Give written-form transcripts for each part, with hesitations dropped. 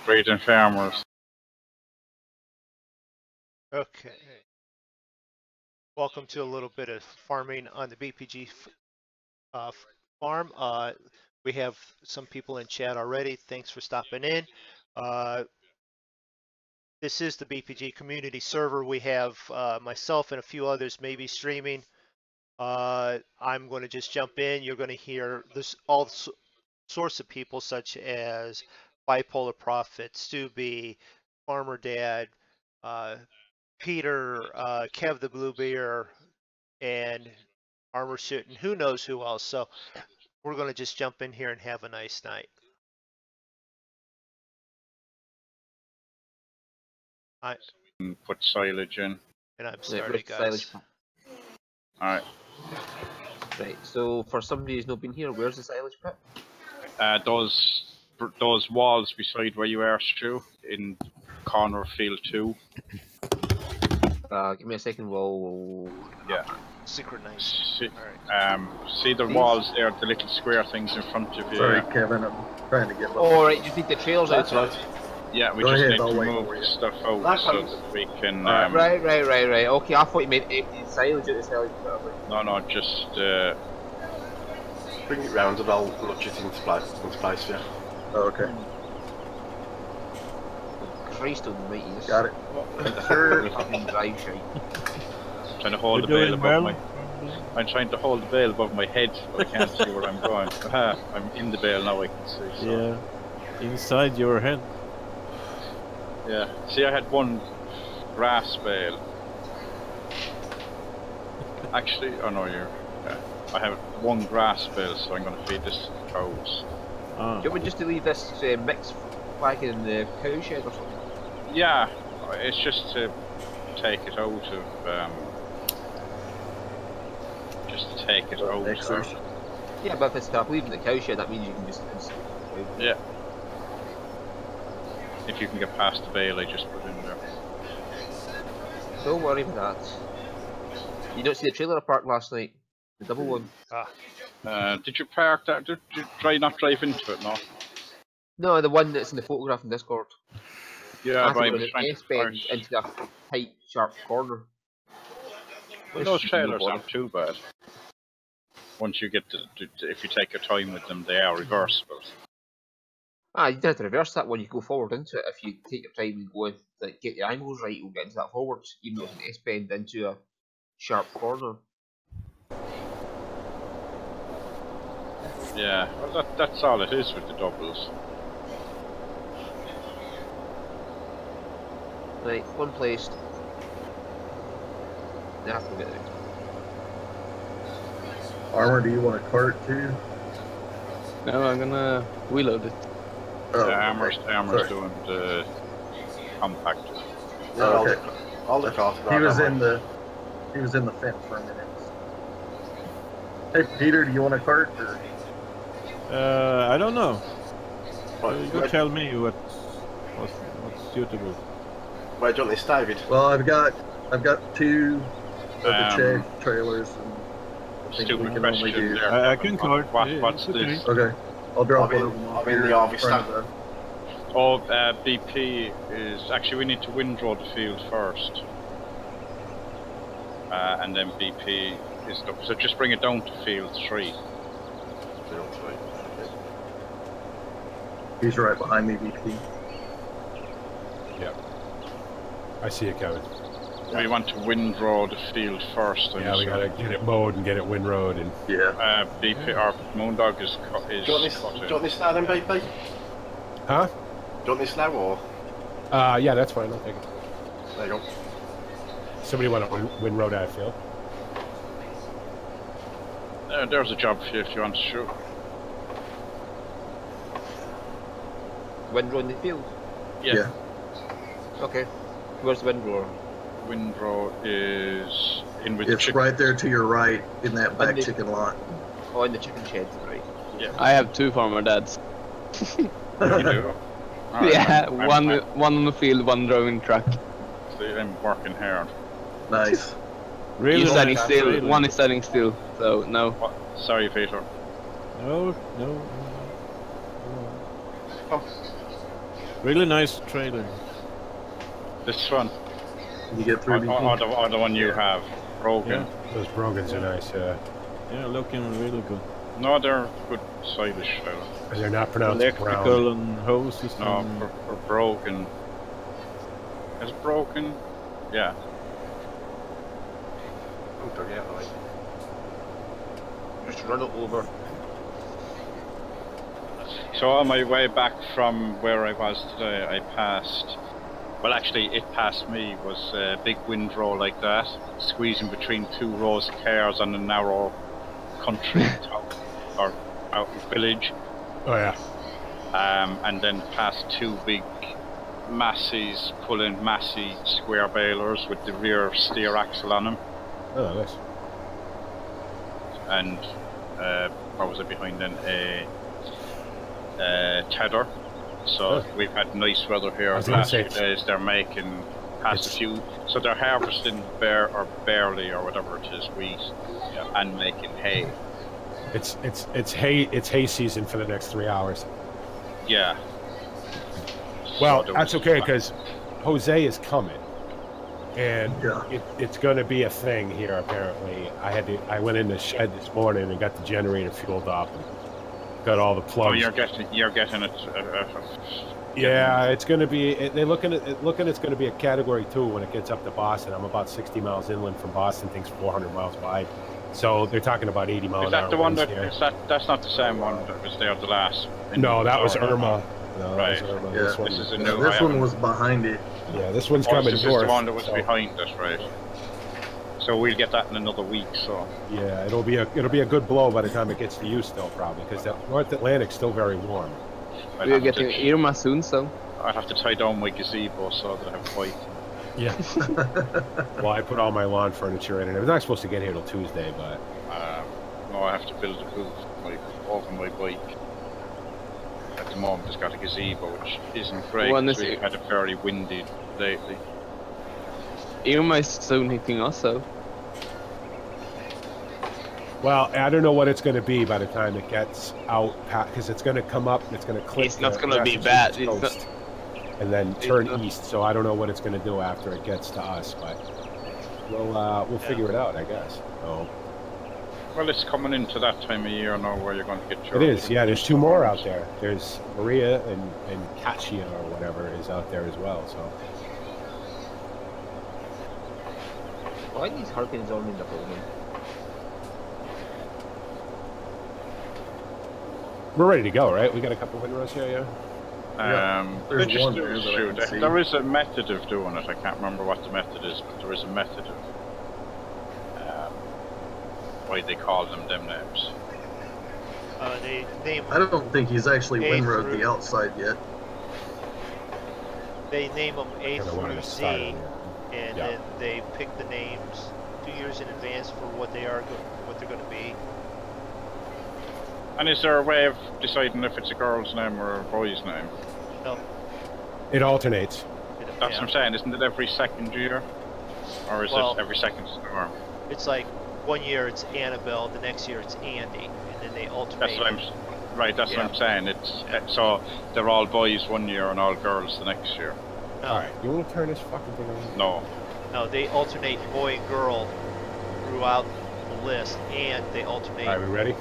breeding farmers. Okay. Welcome to a little bit of farming on the BPG farm. We have some people in chat already. Thanks for stopping in. This is the BPG community server. We have myself and a few others maybe streaming. I'm going to just jump in. You're going to hear this all sorts of people such as Bipolar Prophet, Stubby, Farmer Dad, Peter, Kev the Blue Bear, and Armor Suit, and who knows who else. So we're going to just jump in here and have a nice night. Put silage in. And I'm starting, guys. Alright. Right, so for somebody who's not been here, where's the silage pit? Those walls beside where you are, Stu, in corner of field 2. Give me a second, we'll... Yeah. Synchronize. See the walls there, the little square things in front of you. Sorry, Kevin, I'm trying to get... Oh, right, you need the trails out. Right. Yeah, we just need to move stuff out so that we can... Right. Okay, I thought you meant empty silage at the silage pit. No, just... Bring it round and I'll nudge it into place for you. Oh, okay. Christ almighty. Got it. Fucking drive shite. Trying to hold the bale above my... I'm trying to hold the bale above my head, but I can't see where I'm going. I'm in the bale now, I can see. So. Yeah, inside your head. Yeah, see I had one grass bale. Actually, oh no, I have one grass bale, so I'm going to feed this to cows. Do you want me just to leave this mix back in the cow shed or something? Yeah, it's just to take it out of, Yeah, but if it's stop leaving the cow shed, that means you can just... Yeah. If you can get past the bale, I just put in there. Don't worry about that. You don't see the trailer I parked last night? The double one. Did you park that? Did you not drive into it, no? No, the one that's in the photograph in Discord. Yeah, but I was trying to bend into that tight, sharp corner. Well, those trailers aren't too bad. Once you get if you take your time with them, they are reversible. You don't have to reverse that one, you go forward into it. If you take your time and go in, like, get your angles right, you'll get into that forwards, even though it's an S-bend into a sharp corner. Yeah, well that's all it is with the doubles. Right, one placed. Now I have to get it. Armor, do you want a cart too? No, I'm gonna reload it. Oh, Armor's doing the compact. Oh, okay. I'll look after that. He was in the fence for a minute. Hey Peter, do you want a cart or? I don't know. You tell me what's suitable. Where do you want this, David? Well, I've got 2 of the check trailers. And I think we can only do. I can cart. What's this? Okay, I'll drop one of them. I'm in the harvester. Oh, BP is actually we need to windrow the field first, and then BP is up. So just bring it down to field 3. Field 3. Okay. He's right behind me, BP. Yeah. I see it coming. We want to windrow the field first. Yeah, we gotta get it mowed and get it windrowed and... Yeah. BP, our Moondog is Do you want this now then, BP? Huh? Do you want this now or? Yeah, that's fine, I'll take it. There you go. Somebody want to windrow that field? There's a job for you if you want to shoot. Windrow in the field? Yeah. Okay. Where's the windrower? Windrow is in with It's right there to your right in that back chicken lot. Oh, in the chicken shed, right? Yeah. I have 2 farmer dads. You do? Right, yeah, one on the field, one driving truck. So I'm working hard. Nice. Really? He's Standing still. One is standing still, so no. What? Sorry, Peter. No. Come. Really nice trailer. This one, You get through or the one you have, broken. Yeah. Those Brogans are nice, yeah. Yeah, looking really good. No, they're good, stylish trailer. And they're not pronounced Electrical brown. and hoses. No, and... for broken. Is it broken? Yeah. Oh, dog out the way. Just run it over. So on my way back from where I was today, I passed. Well, actually, it passed me. Was a big windrow like that, squeezing between two rows of cars on a narrow country top or out village. Oh, yeah. And then past two big Massey's pulling Massey square balers with the rear steer axle on them. Oh, nice. And what was it behind then? A tether. So we've had nice weather here the last few days. They're making past a few, so they're harvesting barley or whatever it is, wheat, and making hay. It's hay season for the next 3 hours. Yeah. Well, So that's okay because Jose is coming, and Yeah. it's going to be a thing here. Apparently, I went in the shed this morning and got the generator fueled up and got all the plugs. Oh, you're getting it. Yeah, it's going to be. They're looking it's going to be a Category 2 when it gets up to Boston. I'm about 60 miles inland from Boston. Things 400 miles wide, so they're talking about 80 miles Is an hour. that the one winds that? here. Is that's not the same one that was there the last? No, that was Irma. No, that Right. was Irma. Yeah. This one, This is a Yeah, new. this one was behind it. yeah, this one's Oh, coming this is north. the one that was so- behind us, right? So we'll get that in another week. So Yeah, it'll be a good blow by the time it gets to you still probably because the North Atlantic's still very warm. I'd We're have getting to, Irma soon, so. I'd have to tie down my gazebo so that I have white. Yeah. Well, I put all my lawn furniture in, and it was not supposed to get here till Tuesday, but No, I have to build a booth over my bike. At the moment, it's got a gazebo, which isn't great. Well, Because we've had it very windy lately. Irma is soon hitting us, so. well, I don't know what it's going to be by the time it gets out because it's going to come up and it's going to clip. It's not the gonna be Massachusetts bad, it's coast and then turn east. So I don't know what it's going to do after it gets to us, but we'll figure it out, I guess. So. Well, it's coming into that time of year now where you're going to get your... It is, yeah. There's two more out there. There's Maria and Katia or whatever is out there as well. So Why are these hurricanes on in the phone? we're ready to go, right? We got a couple windrows here, yeah. There's just one there that I can see. there is a method of doing it. I can't remember what the method is, but there is a method of why they call them names. They name I don't think he's actually A windrowed through- the outside yet. They name them A Kinda wanted through to Z, start on and Yeah. then they pick the names 2 years in advance for what they're going to be. And is there a way of deciding if it's a girl's name or a boy's name? No, It alternates. That's what I'm saying. Isn't it every second year, or is Well- it every second storm? It's like 1 year it's Annabelle, the next year it's Andy, and then they alternate. That's what I'm. Right. That's Yeah. what I'm saying. It's so they're all boys 1 year and all girls the next year. No, All right, you want to turn this fucking thing on? No. no, they alternate boy and girl throughout the list, and they alternate. All right, we ready?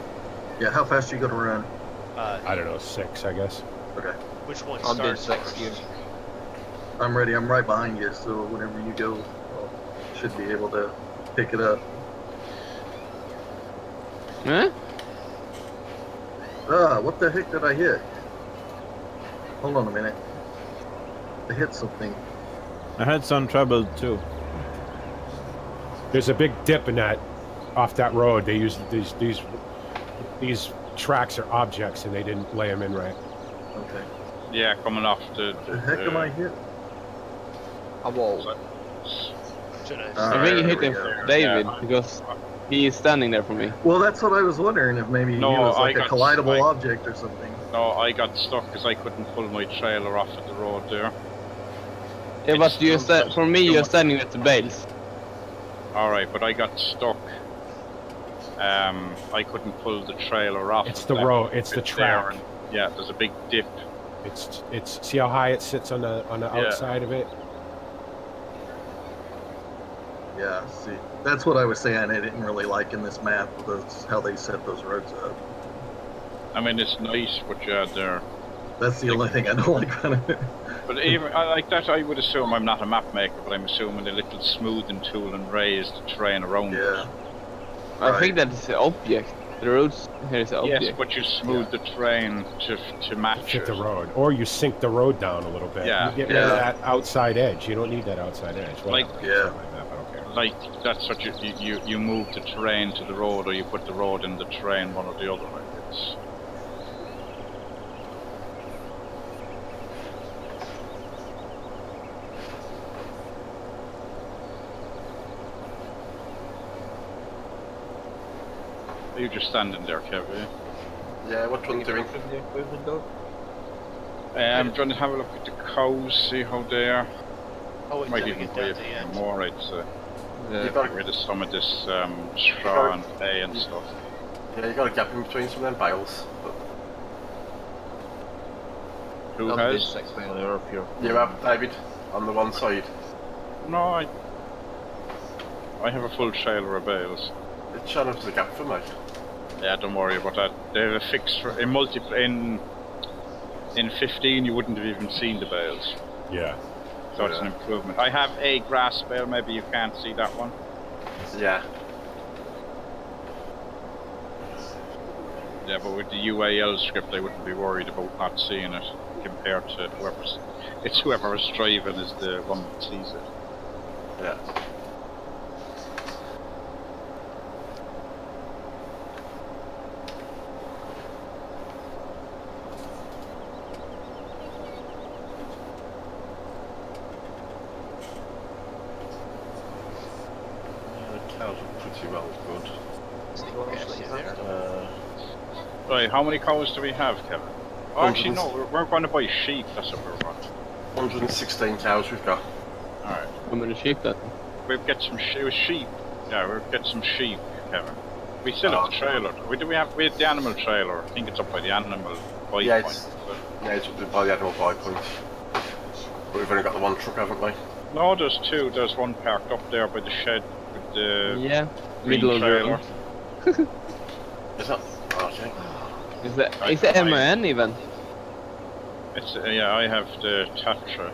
Yeah, how fast are you gonna run? I don't know, 6, I guess. Okay, Which one I'm doing starts 6 years. I'm ready. I'm right behind you, so whenever you go, I should be able to pick it up. Huh? Ah, what the heck did I hit? Hold on a minute. I hit something. I had some trouble too. There's a big dip in that, off that road. They use these tracks are objects, and they didn't lay them in right. Okay. Yeah, coming off the. The heck am I hit? A wall. Should I? Ah, I think you there hit we him, go. David, Yeah. because he is standing there for me. Well, that's what I was wondering, if maybe No, he was I like a got collidable like- object or something. No, I got stuck because I couldn't pull my trailer off at the road there. Yeah, but you for me, you're standing at the bales. All right, but I got stuck. I couldn't pull the trailer off. It's of the that road. It's the bit there, track. and yeah, there's a big dip It's see how high it sits on the outside of it. Yeah, see, that's what I was saying. I didn't really like in this map how they set those roads up. I mean, it's nice what you had there. That's the only thing I don't like about it. But even like that, I would assume I'm not a map maker, but I'm assuming a little smoothing tool and raise the terrain around it. Yeah. I think that is the object. The roads here is the object. Yes, but you smooth the terrain to match Fit it. the road, or you sink the road down a little bit. Yeah. You get rid of that outside edge. You don't need that outside edge. Like- Whatever. Yeah. Something like that, I don't care. Like that's what you move the terrain to the road, or you put the road in the terrain, one or the other. Like it's. Are you just standing there, Kevin? Yeah, what one doing? I'm trying to have a look at the cows, see how they are. Oh, wait, Might till we even get buy down a to the few end. more, I'd say. You got Get rid of some of this straw and hay and stuff. Yeah, you got a gap in between some of them bales. But Who That'll be has? 6 mile an hour if you're. you have, David, on the one side. No, I have a full trailer of bales. It's showing up as a gap for me. Yeah, don't worry about that. They have a fix for in 15 you wouldn't have even seen the bales. Yeah. So it's an improvement. I have a grass bale, maybe you can't see that one. Yeah. Yeah, but with the UAL script I wouldn't be worried about not seeing it compared to whoever's driving is the one that sees it. Yeah. The cows are pretty well good. Right, how many cows do we have, Kevin? Oh, actually no, we're going to buy sheep, that's what we're going to. 116 cows we've got. Alright. How many sheep then? We'll get some sheep. Yeah, we'll get some sheep, Kevin. We still have the trailer. We have the animal trailer. I think it's up by the animal buy Yeah, point. Yeah, it's up by the animal buy point. But we've only got the one truck, haven't we? No, there's two. There's one parked up there by the shed with the Yeah, green middle of the trailer. road. Is that? Oh, okay. Is the MAN even? It's yeah, I have the Tatra.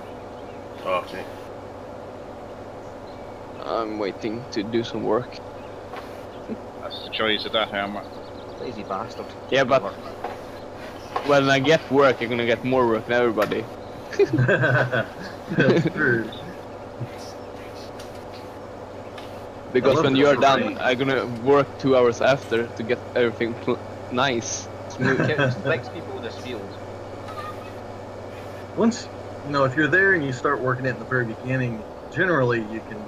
Oh, okay. I'm waiting to do some work. That's the choice of that hammer. Lazy bastard. Yeah, but when I get work, I'm gonna get more work than everybody. That's true. Because love when this you're terrain. done, I'm gonna work 2 hours after to get everything nice. Smooth. Likes people in this field. Once, if you're there and you start working it in the very beginning, generally you can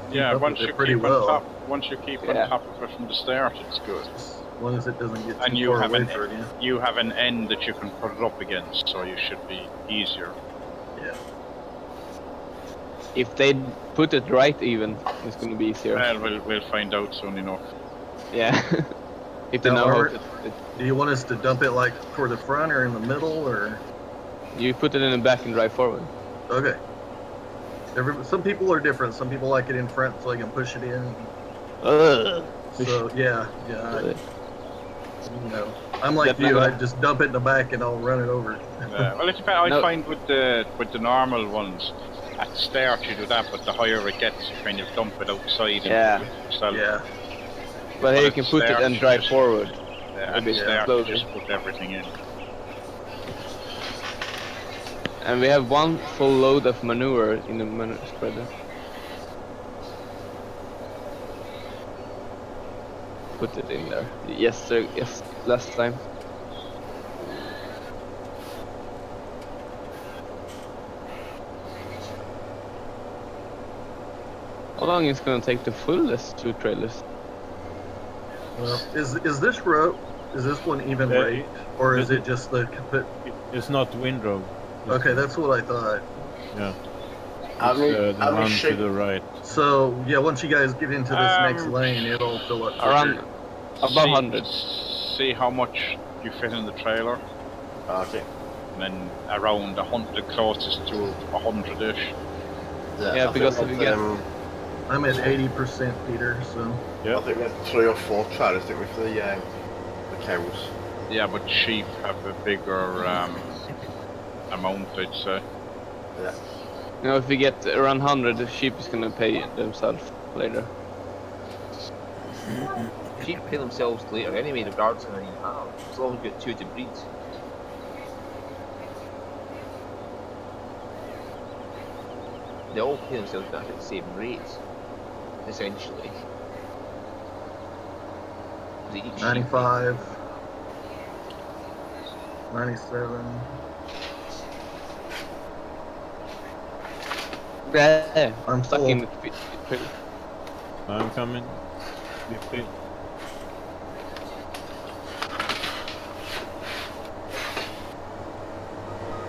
keep Yeah, up once with you it pretty keep well. on top, once you keep on Yeah. top of it from the start, it's good. As long as it doesn't get And too you far have away an from you. you have an end that you can put it up against, so you should be easier. Yeah. If they put it right even, it's gonna be easier. Well, we'll find out soon enough. Yeah. If they Now, know how Robert, to... Do you want us to dump it like toward the front or in the middle or? You put it in the back and drive forward. Okay. Some people are different. Some people like it in front so they can push it in. Ugh. So yeah. I'm like Yeah, you. but- I just dump it in the back and I'll run it over. Well, it depends. I No. find with the normal ones, at the start you do that, but the higher it gets, you kind of dump it outside. Yeah. And do it yourself. Yeah. But here you at can the put it start, and you drive just- forward. At the bit start, you slowly. just put everything in. And we have one full load of manure in the manure spreader. Put it in there. Yes, last time. How long is it gonna take to fill this 2 trailers? Well, is this road? Is this one even Yeah, rate, or is it just the? It's not windrow. Okay, that's what I thought. Yeah. How It's many, the how many one to sheep? the right. So yeah, once you guys get into this next lane, it'll fill up. Around quicker. above 100. See how much you fit in the trailer. Oh, okay. and then around the closest to 100-ish. Yeah, because if you get I'm at 80%, Peter. So I think we had 3 or 4 trailers, didn't we, for the cows? Yeah, but sheep have a bigger amount, I'd say. Yeah. you know, if we get around 100, the sheep is gonna pay themselves later. Sheep pay themselves later anyway, regardless of how you have, as long as you get 2 to breed. They all pay themselves back at the same rate, essentially. 95, 97. Yeah, I'm fucking. I'm coming. 50.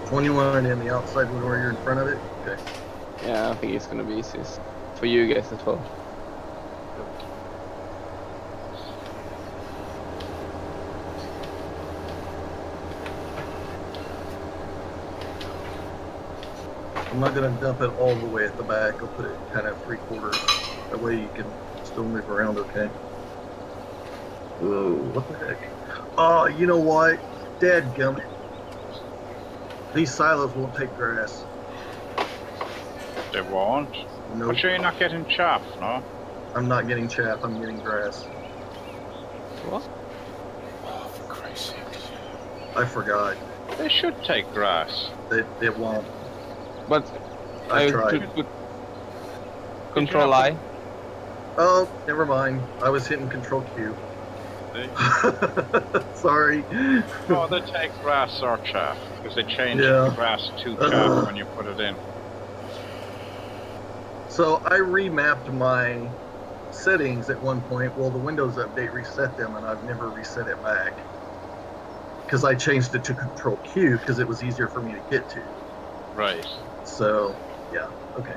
$21 in the outside where you're in front of it. Okay. Yeah, I think it's gonna be easy for you guys as well. I'm not gonna dump it all the way at the back. I'll put it kind of 3/4. That way you can still move around okay. Whoa, what the heck? Oh, you know what? Dadgummit. These silos won't take grass. They won't. Nope. I'm sure you're not getting chaff, no? I'm not getting chaff, I'm getting grass. What? Oh, for Christ's sake. I forgot. They should take grass. It won't. But I tried. Control I. Oh, never mind. I was hitting Control Q. Sorry. Oh, they take grass or chaff, because they change grass to chaff when you put it in. So I remapped my settings at one point. Well, the Windows update reset them, and I've never reset it back. Because I changed it to Control Q, because it was easier for me to get to. Right. So, yeah, okay.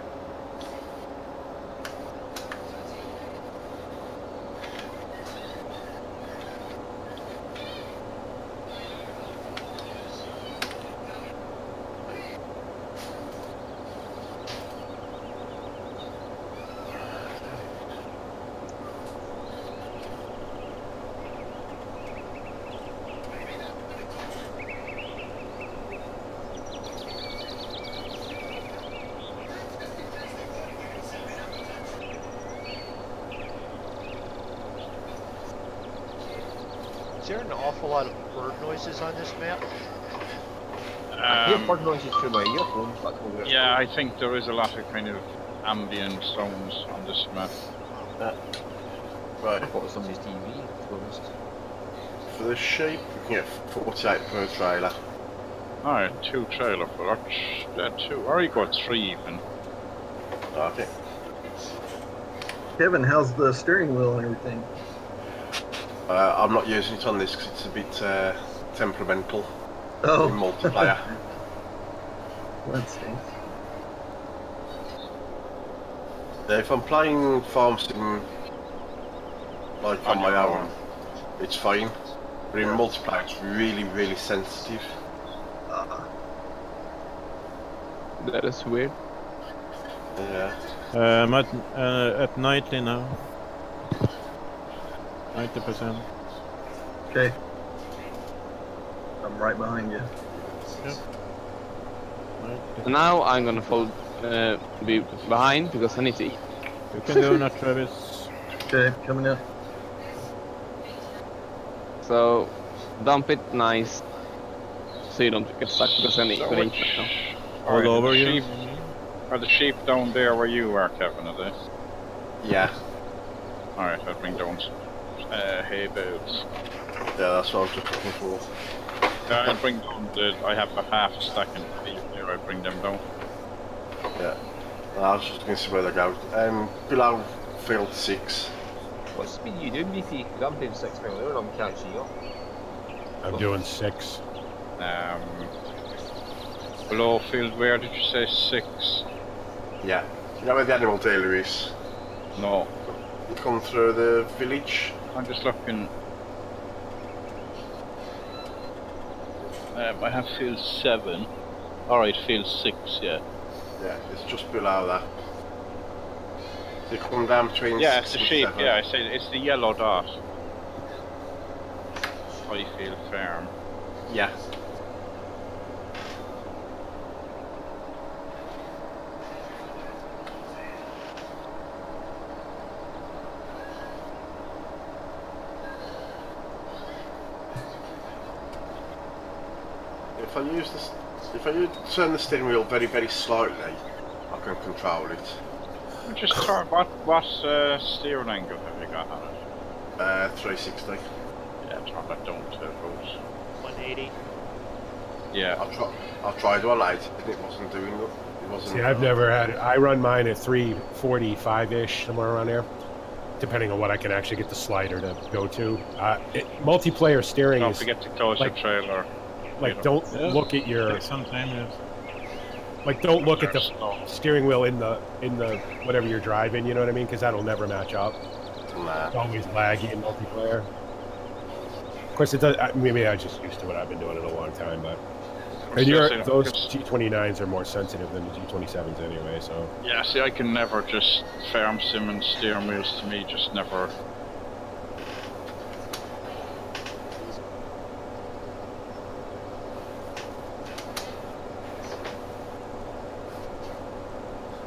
Is there an awful lot of bird noises on this map? I hear bird noises through my earphones, but I don't know where it's Yeah, I think there is a lot of kind of ambient sounds on this map. Right. I thought it was somebody's TV, to be honest. For the sheep, we can get 48 per trailer. Alright, 2 trailer parks. 2. Or you got 3 even. Okay. Kevin, how's the steering wheel and everything? I'm not using it on this because it's a bit temperamental in Oh, multiplayer. that stinks. If I'm playing Farm Sim like on my own, it's fine. But in multiplayer, it's really, really sensitive. That is weird. Yeah. I'm at 90 now. 90%. Okay. I'm right behind you. Yep. And now I'm gonna be behind because I need to eat. You can go now, Travis. Okay, coming up. So dump it nice, so you don't get stuck because I need to eat now. All over you. Are the sheep down there where you are, Kevin, are they? Yeah. Alright, I'll bring down hay bales. Yeah, that's what I was just looking for. I'll bring down I have a half stack in the there, I'll bring them down. Yeah. I was just going to see where they go. Below field 6. What speed are you doing, BP? Because I'm doing 6 miles an hour and I'm catching you up. I'm doing 6. Below field, where did you say 6? Yeah. You know where the animal dealer is? No. You come through the village. I'm just looking. I have field 7. Alright, field 6, yeah. Yeah, it's just below that. They come down between. Yeah, it's the 6 and sheep, 7. yeah, I say it's the yellow dot. Highfield Farm. Yeah. If I turn the steering wheel very, very slightly, I can control it. Just turn, what steering angle have you got on it? 360. Yeah, turn that down to about 180. Yeah. I tried one light and it wasn't doing it. It wasn't. See, I've never had it. I run mine at 345-ish, somewhere around there, depending on what I can actually get the slider to go to. Multiplayer steering Don't is forget to close like, your trailer. like don't look at your Take some time, yes. like don't look at the steering wheel in the whatever you're driving. You know what I mean? Because that'll never match up. Nah. It's always laggy in multiplayer. Of course, it does. Maybe I'm just used to it. I've been doing it a long time, but. And those G29s are more sensitive than the G27s anyway, so... Yeah, see, I can never just farm sim and steering wheels to me, just never...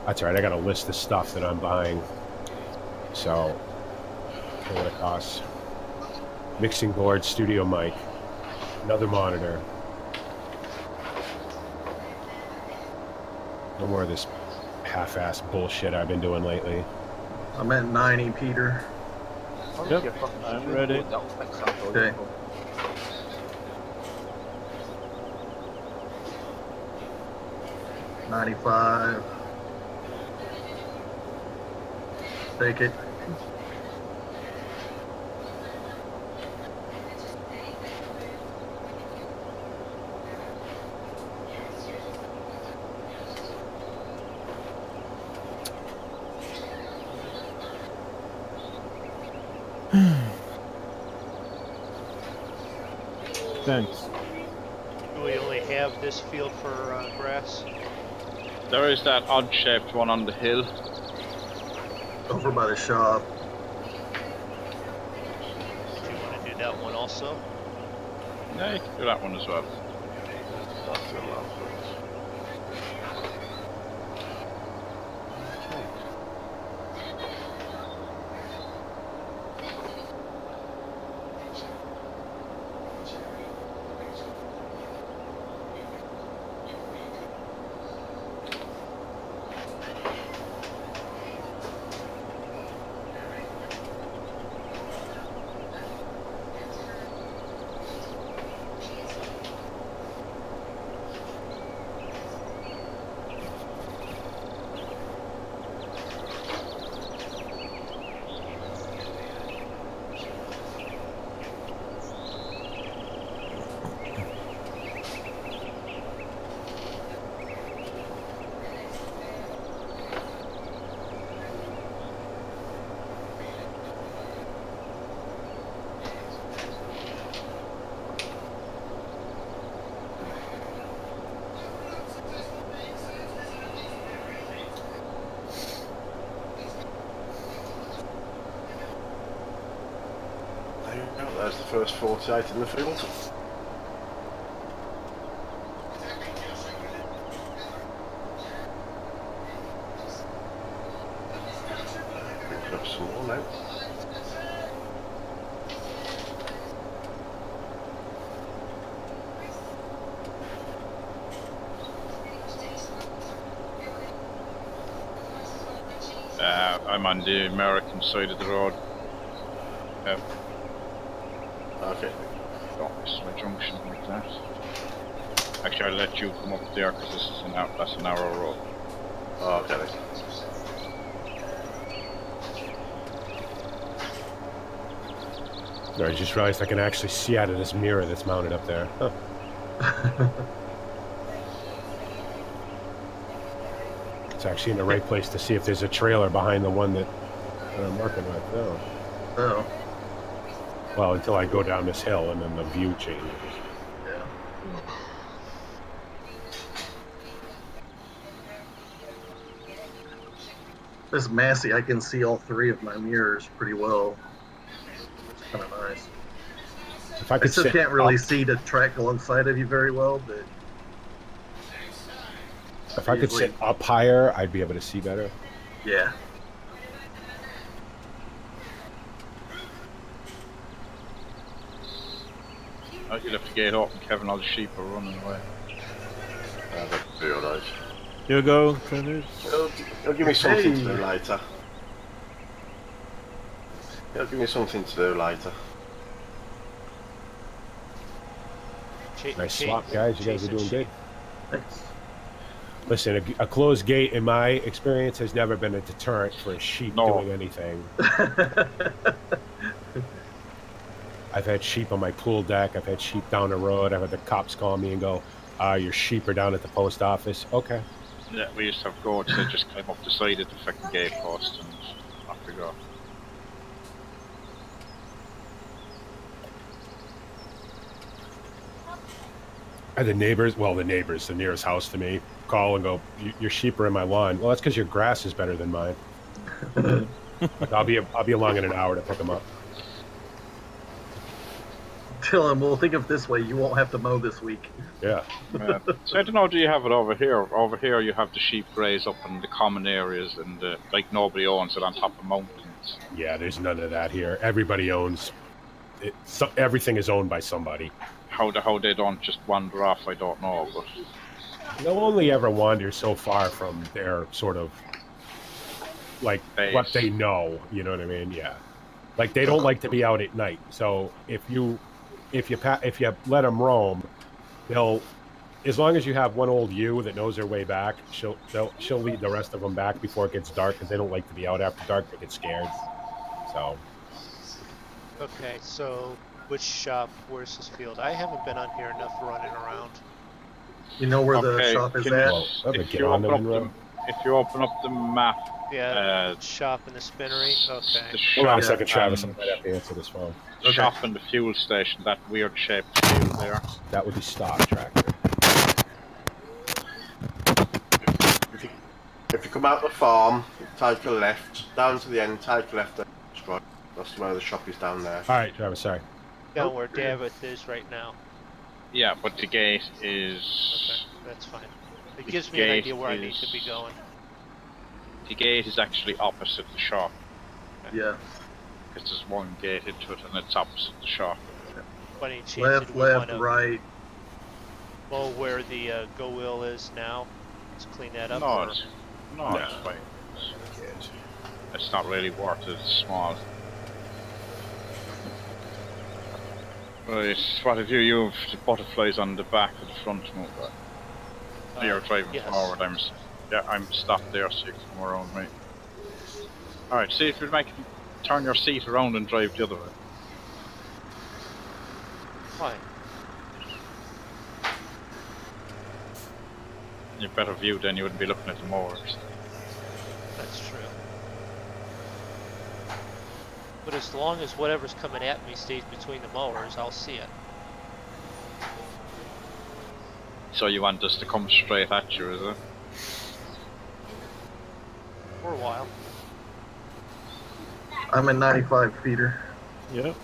That's alright, I got a list of stuff that I'm buying. So, what it costs. Mixing board, studio mic, another monitor. No more of this half-ass bullshit I've been doing lately. I'm at 90, Peter. Yep, I'm ready. Okay. $95. Take it. Thanks. Do we only have this field for grass? There is that odd-shaped one on the hill. Over by the shop. Do you want to do that one also? Yeah, you can do that one as well. That's a lot. There's the first 48 in the field. Pick up some more now. I'm on the American side of the road. Okay. Don't miss my junction like that. Actually, I'll let you come up there because this is that's a narrow road. Oh, okay. No, I just realized I can actually see out of this mirror that's mounted up there. Huh. It's actually in the right place to see if there's a trailer behind the one that I'm working with. No. Oh. Well, until I go down this hill and then the view changes. Yeah. This Massey, I can see all three of my mirrors pretty well. It's kind of nice. If I I could still sit can't really up, see the track alongside of you very well, but if I could sit up higher, I'd be able to see better. yeah. You'd have to get up, and Kevin, all the sheep are running away. That'd be alright. You go, Clinners. He'll give me something to do later. He'll give me something to do later. Nice swap, guys. You guys are doing good. Thanks. Listen, a closed gate, in my experience, has never been a deterrent for a sheep doing anything. I've had sheep on my pool deck. I've had sheep down the road. I've had the cops call me and go, your sheep are down at the post office. Okay. Yeah, we used to have goats that just climb up the side of the fucking gate post and off we go. And the neighbors, the nearest house to me, call and go, your sheep are in my lawn. Well, that's because your grass is better than mine. I'll be along in an hour to pick them up. Tell him, well, think of it this way, you won't have to mow this week. Yeah. So I don't know, do you have it over here? Over here you have the sheep graze up in the common areas and like nobody owns it on top of mountains. Yeah, there's none of that here. Everybody owns it. So, everything is owned by somebody. How they don't just wander off, I don't know, but They'll only ever wander so far from their sort of like base. What they know, you know what I mean? Yeah. Like they don't like to be out at night. So if you let them roam, they'll, as long as you have one old ewe that knows their way back, she'll lead the rest of them back before it gets dark because they don't like to be out after dark. They get scared. So. Okay, so which shop? Where's this field? I haven't been on here enough running around. You know where the shop is at? If you open up the map. Yeah, shop in the spinnery. Okay. Hold on a second, Travis. I might have to answer this phone. The shop and the fuel station, that weird shaped field there. That would be stock tractor. If you come out the farm, take a left, down to the end, take a left, right. That's where the shop is down there. Alright, Travis, sorry. Down where Davith is right now. Yeah, but the gate is... Okay, that's fine. It gives me an idea where I need to be going. The gate is actually opposite the shop. Yeah. Because there's one gate into it and it's opposite the shop. By any chance, Left, right. Well, where the go wheel is now, let's clean that up. No, it's fine. It's not really worth it, it's small. Right, what have you have the butterflies on the back of the front motor. You're driving forward, I'm stopped there so you can come around me. Alright, see if you turn your seat around and drive the other way. Fine. You have better view then you wouldn't be looking at the mowers. That's true. But as long as whatever's coming at me stays between the mowers, I'll see it. So you want us to come straight at you, is it? For a while. I'm a 95 feeder. Yep.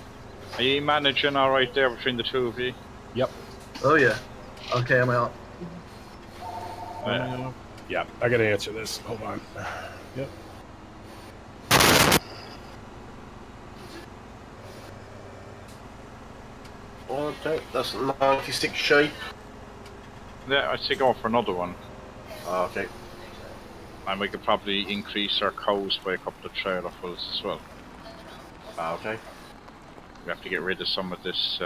Are you managing alright there between the two of you? Yep. Oh yeah. Okay, I'm out. Yeah, I gotta answer this. Hold on. Yep. Okay, that's 96 sheep. Yeah, I'd say go for another one. Okay. And we could probably increase our cows by a couple of trailerfuls as well. Okay. We have to get rid of some of this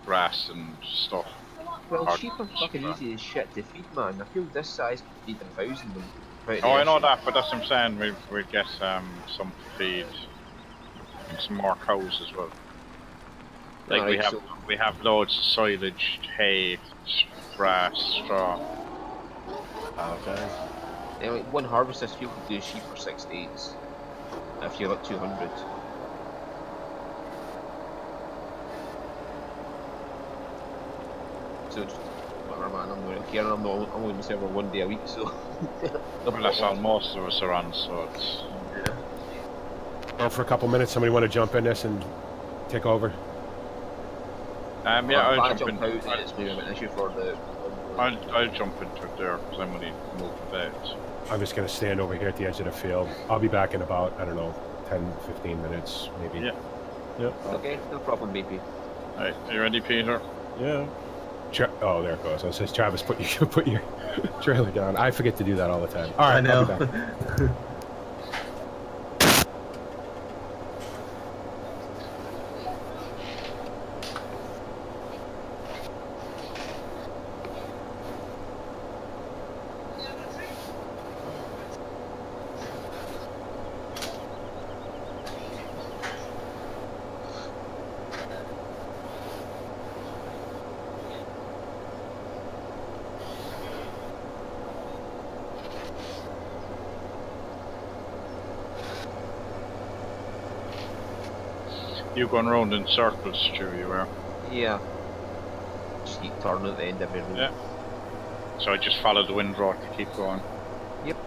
grass and stuff. Well, sheep are fucking easy as shit to feed, man. I feel this size could feed 1,000 of them. Oh, I know that, but that's what I'm saying. We'd get some to feed and some more cows as well. Like right, we have loads of silage, hay, grass, straw. Okay. Yeah, like one harvest this field could do sheep for 6 days. If you're at 200. So just, whatever man, I'm not really caring, I'm only myself for 1 day a week, so Well, that's all most of us are on, so it's... Yeah. Well, for a couple minutes, somebody want to jump in this and take over? Yeah, I'll jump in. out, then it's maybe an issue for the... I'll jump into it there, because I'm only moving out. I'm just going to stand over here at the edge of the field. I'll be back in about, I don't know, 10, 15 minutes, maybe. Yeah. Yep. Okay, no problem, BP. Alright, are you ready, Peter? Yeah. Oh, there it goes. I says, Travis, put your trailer down. I forget to do that all the time. All right, I know. I'll be back. You going round in circles, Stu, you are? Yeah. Just keep turning at the end of every road. Yeah. So I just follow the windrow to keep going. Yep.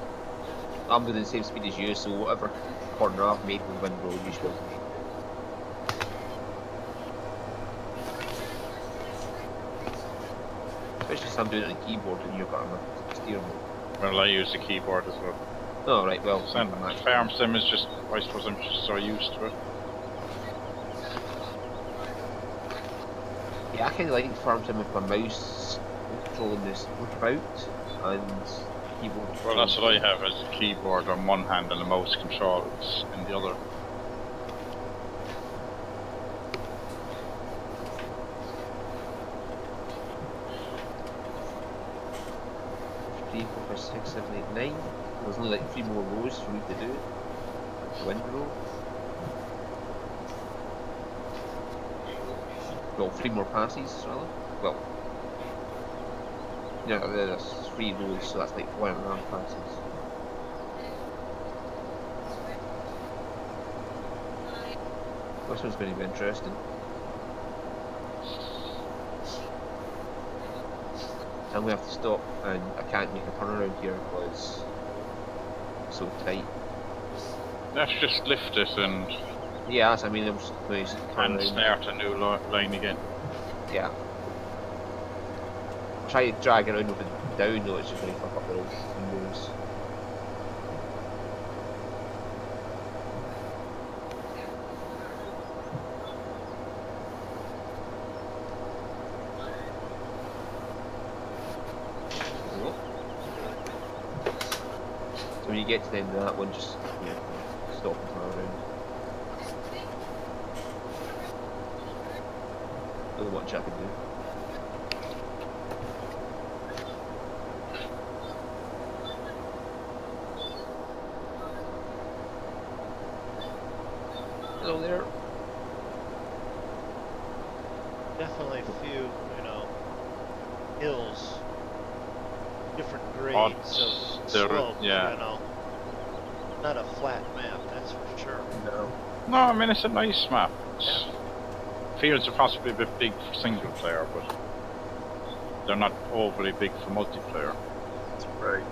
I'm doing the same speed as you, so whatever corner I've made with wind road, you should be able to make. Especially since I'm doing it on the keyboard and you've got a steering wheel. Well, I use the keyboard as well. Oh, right, well. And farm sim is just, I suppose I'm just so used to it. Yeah, I kind of like farm sim with my mouse controlling this about and keyboard. Well, that's what I have, as a keyboard on one hand and the mouse controls in the other. Three, 4, 5, 6, 7, 8, 9. There's only like 3 more rows for me to do it. Wind row. Well, 3 more passes, rather. Well, yeah, there's 3 rows, so that's like 1.5 passes. This one's going to be interesting. And we have to stop, and I can't make a turnaround here because it's so tight. Let's just lift it and Yeah, I mean, I'm just going to turn around. start a new line again. Yeah. Try to drag it around with it down though, it's just going to fuck up the windows. So when you get to the end of that one, just stop and turn around. Don't know what I can do. Hello there. Definitely a few, hills, different grades of slope, yeah. Not a flat map, that's for sure. No, I mean, it's a nice map. Fields are possibly a bit big for single player, but they're not overly big for multiplayer. That's right.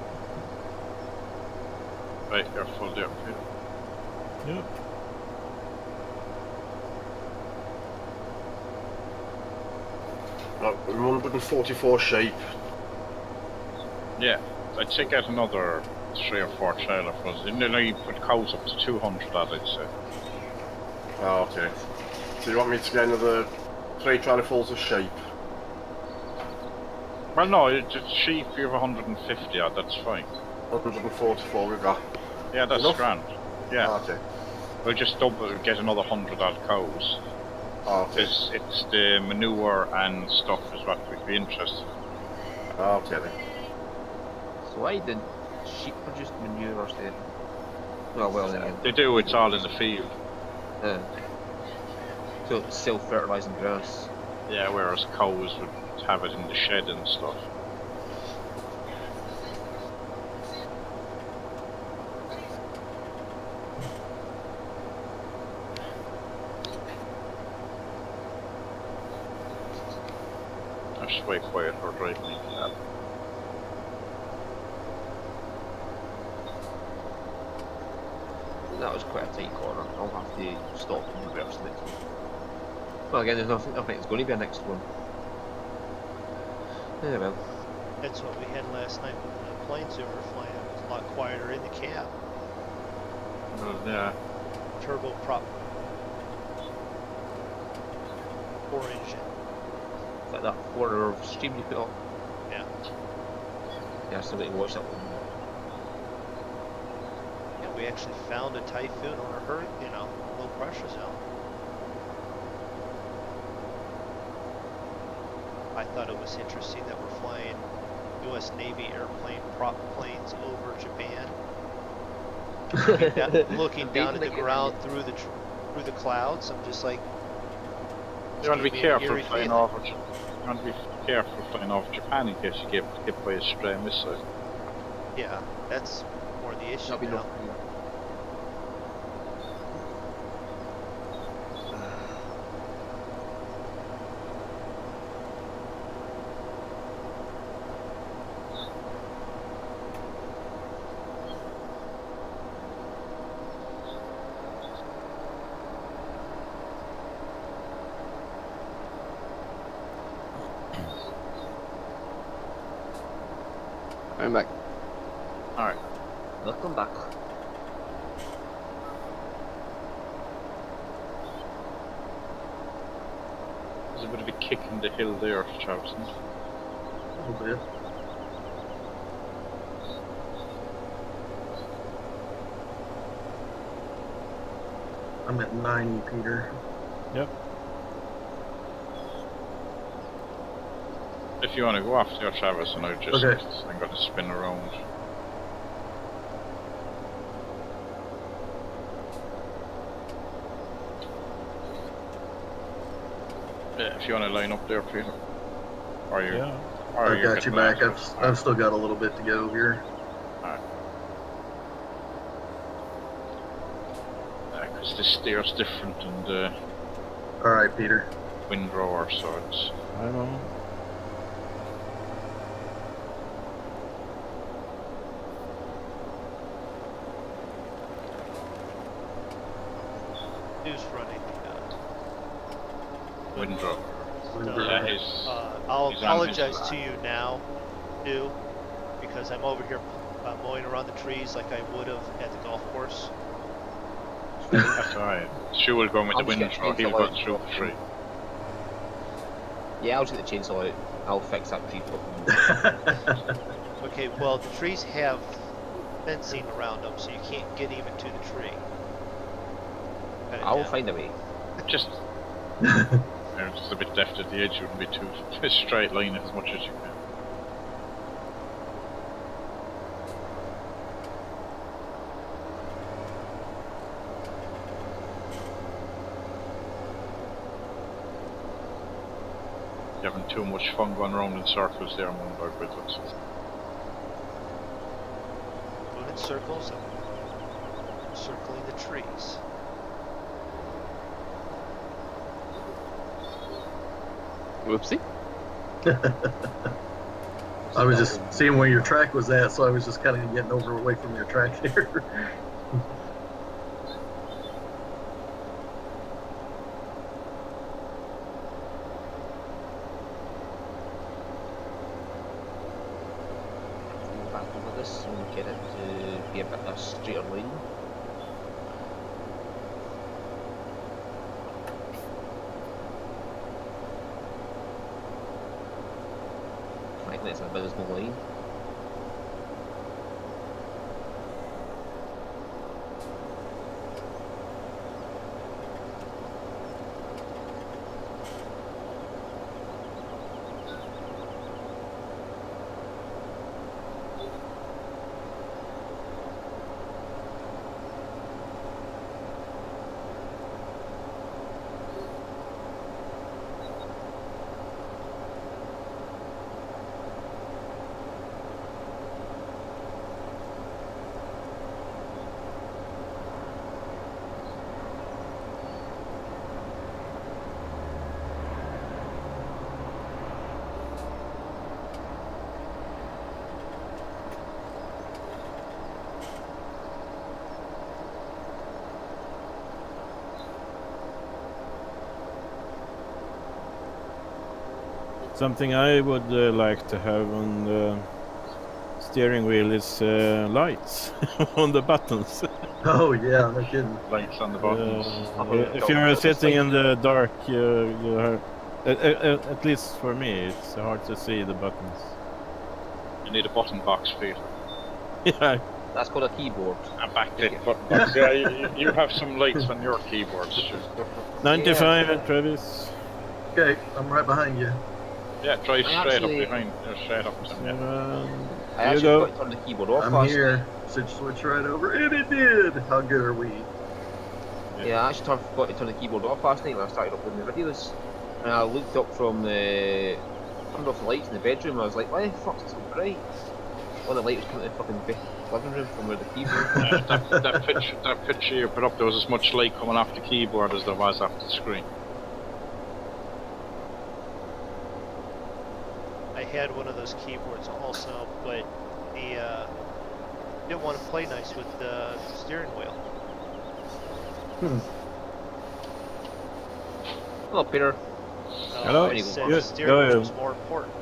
Right, you're full there, Peter. Yep. Like 144 shape. Yeah, I'd take out another 3 or 4 trailer for us. You put cows up to 200, that I'd say. Oh, okay. So you want me to get another 3 trailerfuls of shape? Well, no, just sheep, you have 150 odd, that's fine. 144 we got. Yeah, that's Enough? grand. Yeah. Oh, okay. We'll just double, get another 100 odd cows. Oh, okay. It's the manure and stuff is what we'd be interested in. Oh, okay then. So why did sheep produce manure instead? Well then again. They do, it's all in the field. So it's self-fertilising grass. Yeah, whereas cows would have it in the shed and stuff. That's way quiet for driving into that. That was quite a tight corner. I'll have to stop and reverse next one. Well, again, there's nothing. I think there's going to be a next one. Yeah, well. That's what we had last night with the planes that were flying. It was a lot quieter in the cab. Well, yeah. Turboprop. 4-engine. Like that corner of stream you put on. Yeah. Yeah, I still need to watch that one. Yeah, we actually found a typhoon or a hurricane, low pressure zone. I thought it was interesting that we're flying U.S. Navy airplane prop planes over Japan, looking down at the ground through the clouds. I'm just like, you want to be careful flying over. You want to be careful flying over Japan in case you get hit by a stray missile. Yeah, that's more the issue That'll be now. I'm back. Alright. Welcome back. There's a bit of a kick in the hill there, Travis. A little bit. I'm at 90, Peter. Yep. If you want to go off there, Travis, and I'm going to spin around. Yeah, if you want to line up there, Peter. Or you? Yeah. Or I got you back. I've still got a little bit to go here. Alright. Because the steer's different and Alright, Peter. windrower, so it's. I'm on. Who's running? Windrower. Yeah, he's I'll he's apologize to you now, too, because I'm over here mowing around the trees like I would have at the golf course. That's alright. Stu will go with the windrower, he'll go through the tree. Yeah, I'll just get the chainsaw out. I'll fix that tree for Okay, well, the trees have fencing around them, so you can't get even to the tree. Cut it I'll down. find a way. Just just a bit deft at the edge, it wouldn't be too straight line as much as you can. You're having too much fun going around in circles there, Moonbug, with us. Going in circles, I'm circling the trees. Whoopsie. I was just seeing where your track was at, so I was just kind of getting away from your track here. Back over this and get it to be a bit of a straighter line. I think that's a bit of a line. Something I would like to have on the steering wheel is lights on the buttons. Oh yeah, no kidding. Lights on the buttons. If you're sitting in the dark, you have, at least for me, it's hard to see the buttons. You need a button box, Peter. Yeah. That's called a keyboard. And backlit button box. Yeah, you have some lights on your keyboards, too. 95, Travis. Okay, I'm right behind you. Yeah, drive I straight actually- up behind. Straight up to him, yeah. I Here you actually go. got to turn the keyboard off I'm last here. night. Switch right over, and it did. How good are we? Yeah, I actually forgot to turn the keyboard off last night when I started uploading the videos. And I looked up from the... turned off the lights in the bedroom and I was like, why the fuck's it so bright? All the light was coming to the fucking living room from where the keyboard. that picture you put up, there was as much light coming off the keyboard as there was off the screen. I had one of those keyboards also, but the didn't want to play nice with the steering wheel. Hello, Peter. Hello. I said Yeah, the steering wheel yeah. was more important.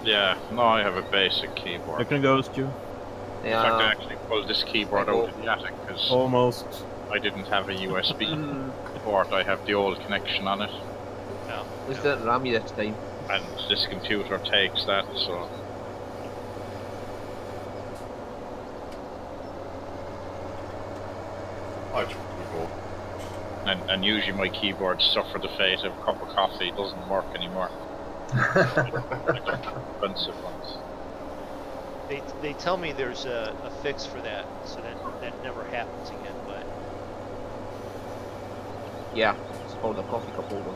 Yeah, no, I have a basic keyboard. I can ghost you. In fact, I Yeah. actually pulled this keyboard out of the attic because Almost. I didn't have a USB port. I have the old connection on it, No. At least didn't ram you this time. and this computer takes that, so... I just go. And usually my keyboards suffer the fate of a cup of coffee. It doesn't work anymore. Expensive ones. They tell me there's a fix for that, so that never happens again. But Yeah, it's called a coffee cup holder.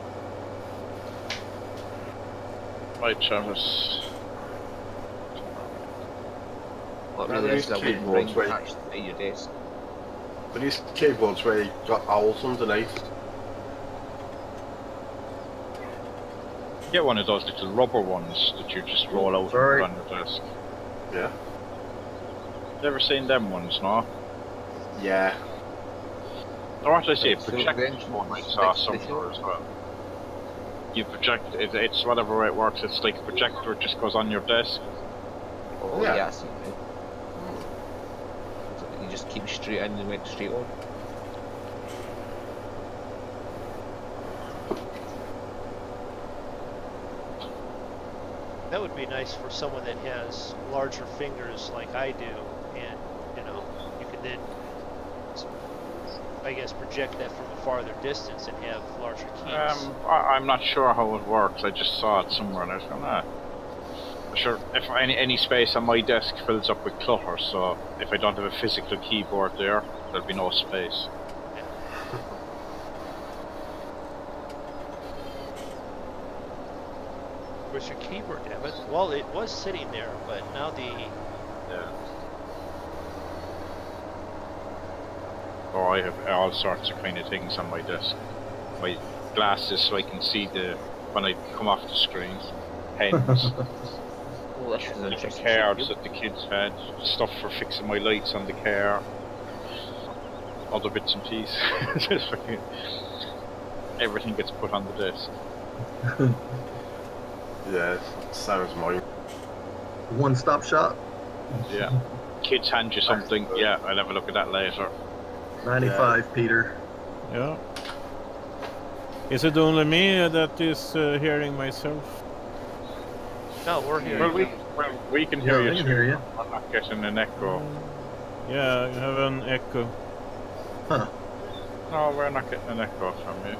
Right, Travis. What Yeah, really there is is a wooden keyboards ring where- attached to your desk. But these keyboards where you got owls underneath. Get one of those little rubber ones that you just roll out and Sorry. put on your desk. Yeah. You ever seen them ones, no? Yeah. Or what I say, So projector then- one I saw somewhere as well. You project it's whatever way it works. It's like a projector. It just goes on your desk. Oh Yeah. yeah, I see. You just keep straight in and went straight on. that would be nice for someone that has larger fingers like I do, and you know, you could then, I guess, project that from a farther distance and have larger keys. I'm not sure how it works. I just saw it somewhere and I was going, ah. Sure, if any space on my desk fills up with clutter, so if I don't have a physical keyboard there, there'll be no space. Where's your keyboard, damn it? Well, it was sitting there, but now the Yeah. Or I have all sorts of kind of things on my desk. My glasses so I can see when I come off the screen. Pens, Oh, this is an the interesting cards shape. that the kids had, stuff for fixing my lights on the car, other bits and pieces. Just fucking everything gets put on the desk. Yeah, same as mine. One-stop shop. Yeah. Kids hand you something, yeah, I'll have a look at that later. 95, Peter. Yeah. Is it only me that is hearing myself? no, we're here. Well, we can hear Yeah, you I can too. hear you. I'm not getting an echo. Yeah, I have an echo. Huh. No, we're not getting an echo from you.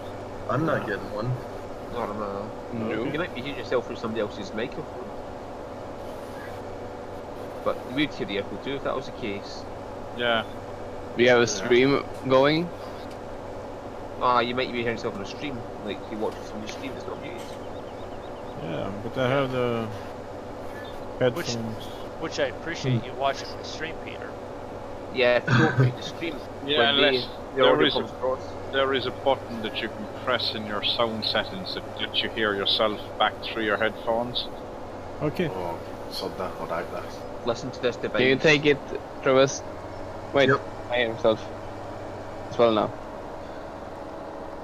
I'm not getting one. No. You might be hearing yourself through somebody else's microphone. But you would hear the echo too if that was the case. Yeah. We have a stream going. You might be hearing yourself on a stream, like you watch somebody's stream that's not muted. Yeah, but I have the headphones. Which I appreciate you watching my stream, Peter. Yeah, if you don't mute the stream, Yeah, when unless the there audio is comes across. There is a button that you can press in your sound settings that you hear yourself back through your headphones. Okay. Oh, sod that, I like that. Listen to this device. Can you take it, Travis? Wait, Yep. I hear himself as well now.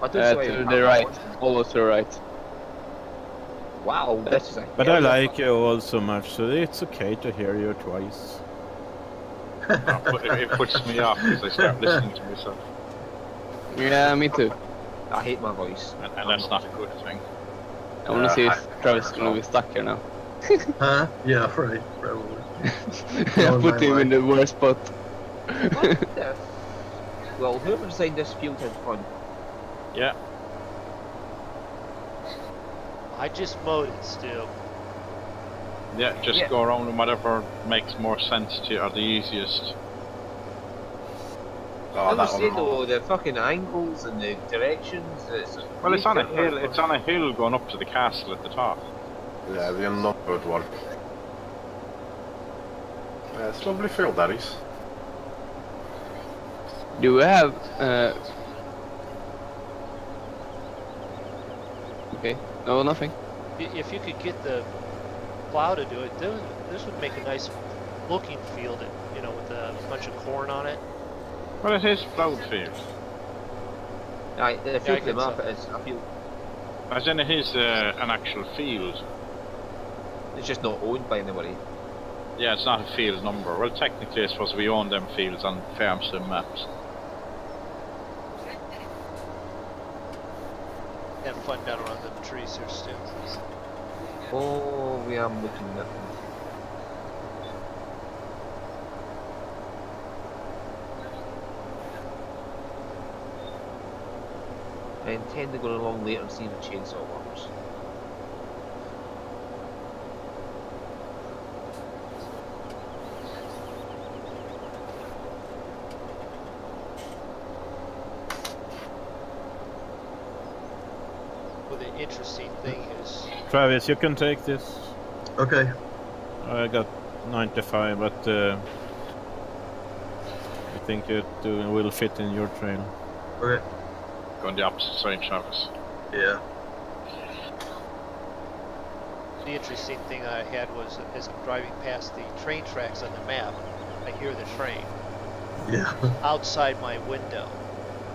I do so To the right, almost to the right. Wow, this is a. But I like you all so much, so it's okay to hear you twice. It puts me off because I start listening to myself. Yeah, me too. I hate my voice. And that's not a good thing. I want to see if Travis is going to be stuck here now. Huh? Yeah, right. Probably. Put him in the worst spot. What the? Well, whoever designed this field had fun. Yeah. I just mowed it, Stu. Yeah, just Yeah. go around and whatever makes more sense to you or the easiest. Oh, I that was saying one. though, the fucking angles and the directions. Well, it's on a hill. It's on a hill going up to the castle at the top. Yeah, the unnumbered one. Yeah, it's a lovely field, that is. Do we have... Okay, no, nothing. If you could get the plow to do it, this would make a nice looking field, you know, with a bunch of corn on it. Well, it is plowed field. Right, the I field of the guess map so. is a field. As in, it is an actual field. It's just not owned by anybody. Yeah, it's not a field number. Well, technically, I suppose we own them fields on farm sim maps. Have fun down around the trees here, Stu. Oh, we are looking at them. I intend to go along later and see if the chainsaw works. Well, the interesting thing is, Travis, you can take this. Okay. I got 95, but I think it will fit in your trail. Okay. Go on the opposite side, Travis. Yeah. the interesting thing I had was as I'm driving past the train tracks on the map, I hear the train Yeah. outside my window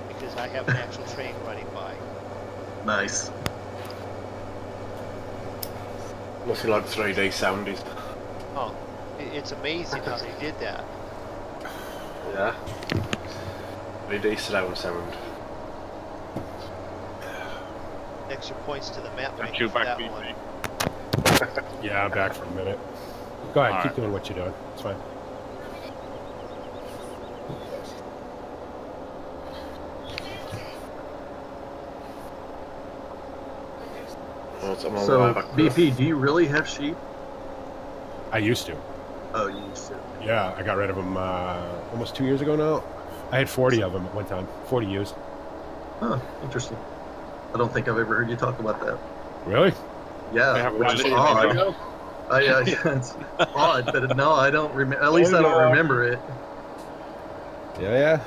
because I have an actual train running by. Nice. Must be like 3D soundies. Oh, it's amazing how they did that. Yeah. 3D surround sound. Extra points to the map Thank maker you, for back that BP. one. Yeah, I'm back for a minute. Go ahead, All keep right. doing what you're doing. It's fine. Oh, it's on my way So, back. BP, do you really have sheep? I used to. Oh, you used to. Yeah, I got rid of them almost 2 years ago now. I had 40 of them at one time. 40 used. Huh, interesting. I don't think I've ever heard you talk about that. Really? Yeah, I have which one is little odd. video. It's odd, but no, I don't remember. At least I don't remember it. Yeah.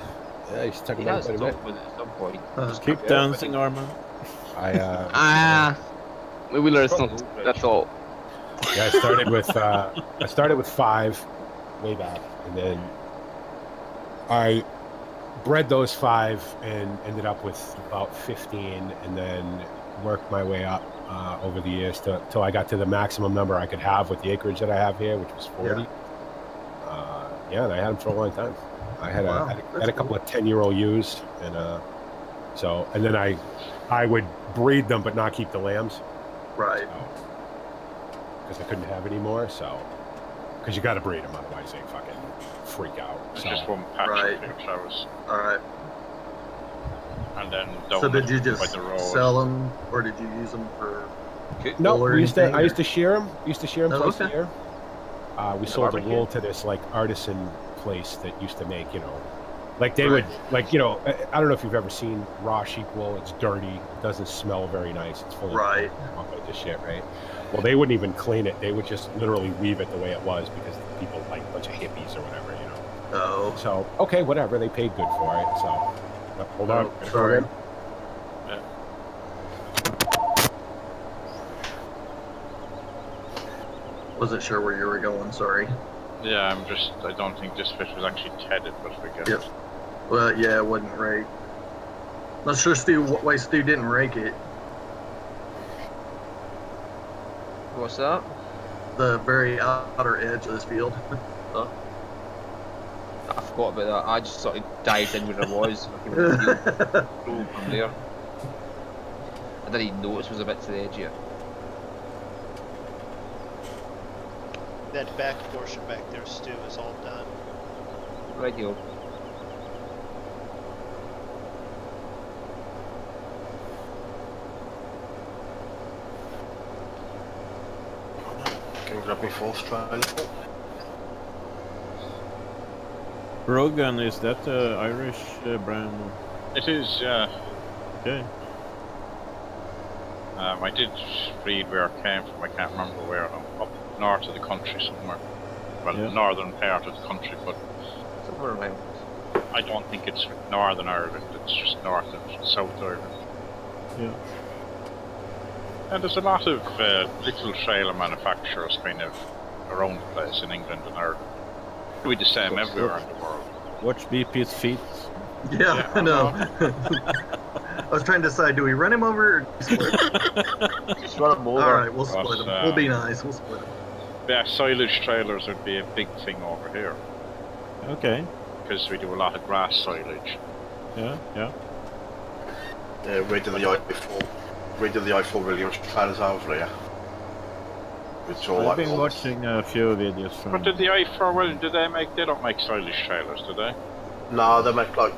Yeah, I used to talk He about has it quite a bit. talked with it at some point. Huh. Keep dancing, Arman. We will it's not. That's all. Yeah, I started with 5 way back, and then I bred those 5 and ended up with about 15, and then worked my way up over the years till I got to the maximum number I could have with the acreage that I have here, which was 40. Yeah, and I had them for a long time. I had Wow, had a that's couple of 10-year-old used, and and then I would breed them but not keep the lambs. Right. Because I couldn't have any more, so because you got to breed them, otherwise they fucking freak out. It's So just one patch Right. of here, Travis. All right. And then So did you by just the road. sell them, or did you use them for? no, wool or I used anything, to shear them. Used to shear them Oh, twice a okay. year. We sold the barbecue? wool to this like artisan place that used to make, like they Right. would like I don't know if you've ever seen raw sheep wool. It's dirty. It doesn't smell very nice. It's full of Right. all kinds of shit, right? Well, they wouldn't even clean it. They would just literally weave it the way it was because people like a bunch of hippies or whatever, Oh, So, okay, whatever. They paid good for it. So, hold on. Oh, sorry. Wasn't sure where you were going. Sorry. Yeah, I don't think this fish was actually tedded, but we get Yep. it. Well, yeah, it wasn't rake. Not sure why Stu didn't rake it. What's that? The very outer edge of this field. Oh. I forgot about that. I just sort of dived in where I was. I came in the field, drove from there. I didn't even notice it was a bit to the edge here. That back portion back there, Stu, is all done. Right here. Can you grab me fourth trailer? Brogan, is that Irish brand? It is, yeah. Okay. I did read where it came from. I can't remember where. Up north of the country somewhere. Well, Yeah. northern part of the country, but Somewhere around. I don't think it's Northern Ireland. It's just north of South Ireland. Yeah. And there's a lot of little trailer manufacturers kind of around the place in England and Ireland. It'll be the same everywhere in the world. Watch BP's feet. Yeah, I know. I was trying to decide, do we run him over or do we split him? Just run them over. Alright, we'll split him. We'll be um, nice, we'll split him. Yeah, silage trailers would be a big thing over here Okay. because we do a lot of grass silage. Yeah, yeah. Yeah, where do the I4 Williams trailers over here? It's all I've like been all- watching a few videos from. But did the I4 Williams, they don't make silage trailers, do they? No, they make like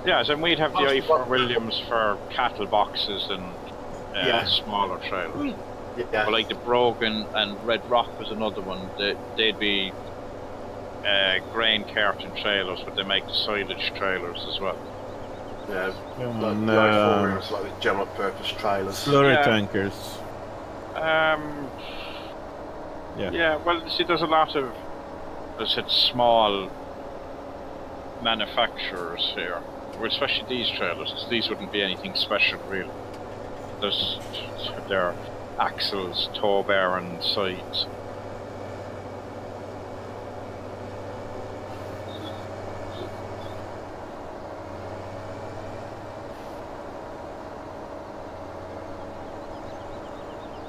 Yeah, so we'd have the I4 Williams for cattle boxes and Yeah. smaller trailers. yeah. But like the Brogan and Red Rock was another one. They'd be grain carton trailers, but they make the silage trailers as well. Yeah, Yeah, like and, the I4 Williams, like the general purpose trailers. slurry Yeah. tankers. Yeah. Yeah, well, see, there's a lot of, as I said, small manufacturers here. Well, especially these trailers, 'cause these wouldn't be anything special, really. There are axles, tow bar and sides.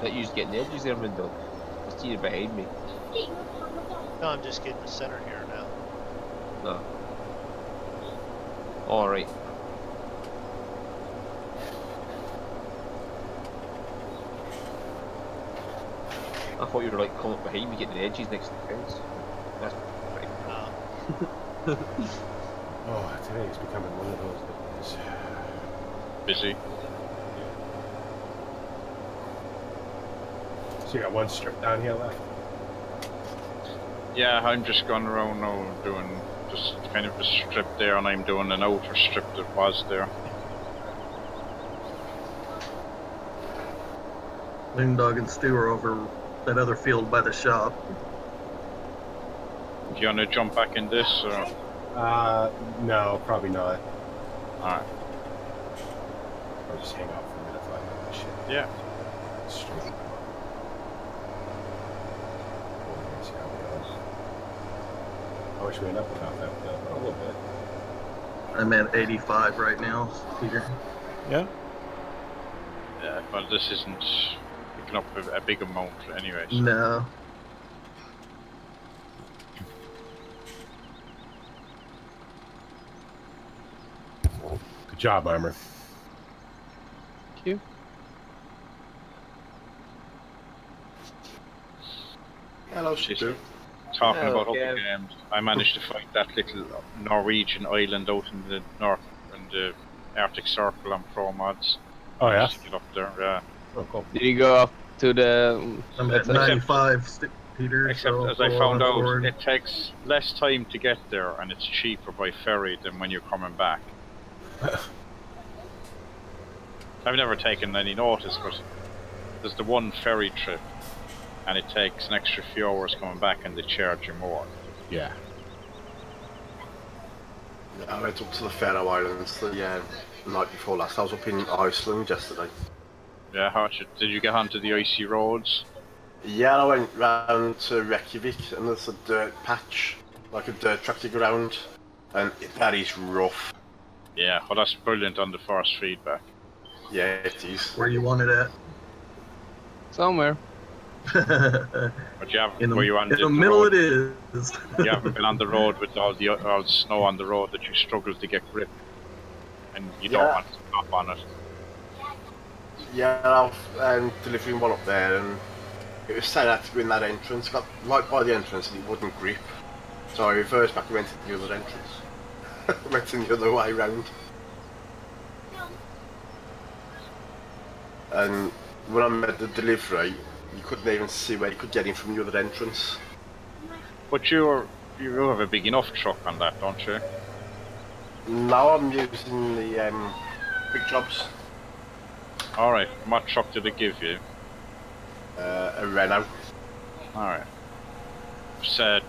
That you getting the edges there, Mundo. I see you behind me. No, I'm just getting the center here now. No. Alright. I thought you were like coming up behind me getting the edges next to the fence. That's pretty Oh, today is becoming one of those days. Busy. So you got one strip down here left? Yeah, I'm just going around now doing just kind of a strip there, and I'm doing an outer strip that was there. Loondog and Stu are over that other field by the shop. Do you want to jump back in this, or? No, probably not. Alright. I'll just hang out for a minute like that shit. Yeah. Straight. I wish we ended up without that, a little bit. I'm at 85 right now, Peter. Yeah. Yeah, well, this isn't picking up a big amount anyway. So. No. Good job, Armor. Thank you. Hello, She's Stu. talking Hello, about other Kev. games. I managed to find that little Norwegian island out in the north, in the Arctic Circle on Pro Mods. Oh, yeah? Just to get up there, yeah. Oh, cool. Did you go up to the? I'm at 95, Peter. Except so as I go found on out, forward. it takes less time to get there and it's cheaper by ferry than when you're coming back. I've never taken any notice, but there's the one ferry trip and it takes an extra few hours coming back and they charge you more. Yeah. Yeah, I went up to the Faroe Islands the night before last. I was up in Iceland yesterday. Yeah, did you get onto the icy roads? Yeah, I went round to Reykjavik and there's a dirt patch, like a dirt track to go around, and that is rough. Yeah, well that's brilliant on the first feedback. Yeah, it is. Where you want it at? Somewhere. But you haven't, in the, were you on in the the middle road? it is. You haven't been on the road with all the snow on the road that you struggle to get grip, and you don't want to stop on it. Yeah, I've delivering one up there, and it was set out to be in that entrance. Got right by the entrance, and it wouldn't grip. So I reversed back and went to the other entrance. Went in the other way round. And when I made the delivery, you couldn't even see where you could get in from the other entrance. But you have a big enough truck on that, don't you? Now I'm using the quick jobs. Alright, what truck did it give you? A Renault. Alright. Said,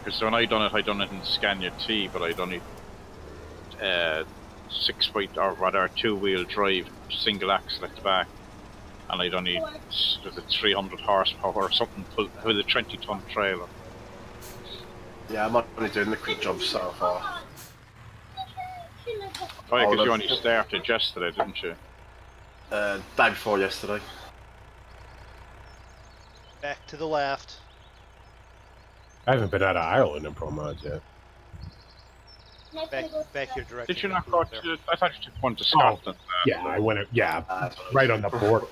because when I done it in Scania T, but I done it 6-point or rather 2-wheel drive, single axle at the back, and I done it with a 300 horsepower or something with a 20-ton trailer. Yeah, I'm only doing the quick jobs so far. Oh yeah, because you only started yesterday, didn't you? Day before yesterday. Back to the left. I haven't been out of Ireland in Pro Mods yet. Back your direction. Did you not go to? I thought you took one to Scotland. Yeah, I went. Yeah, right on the border.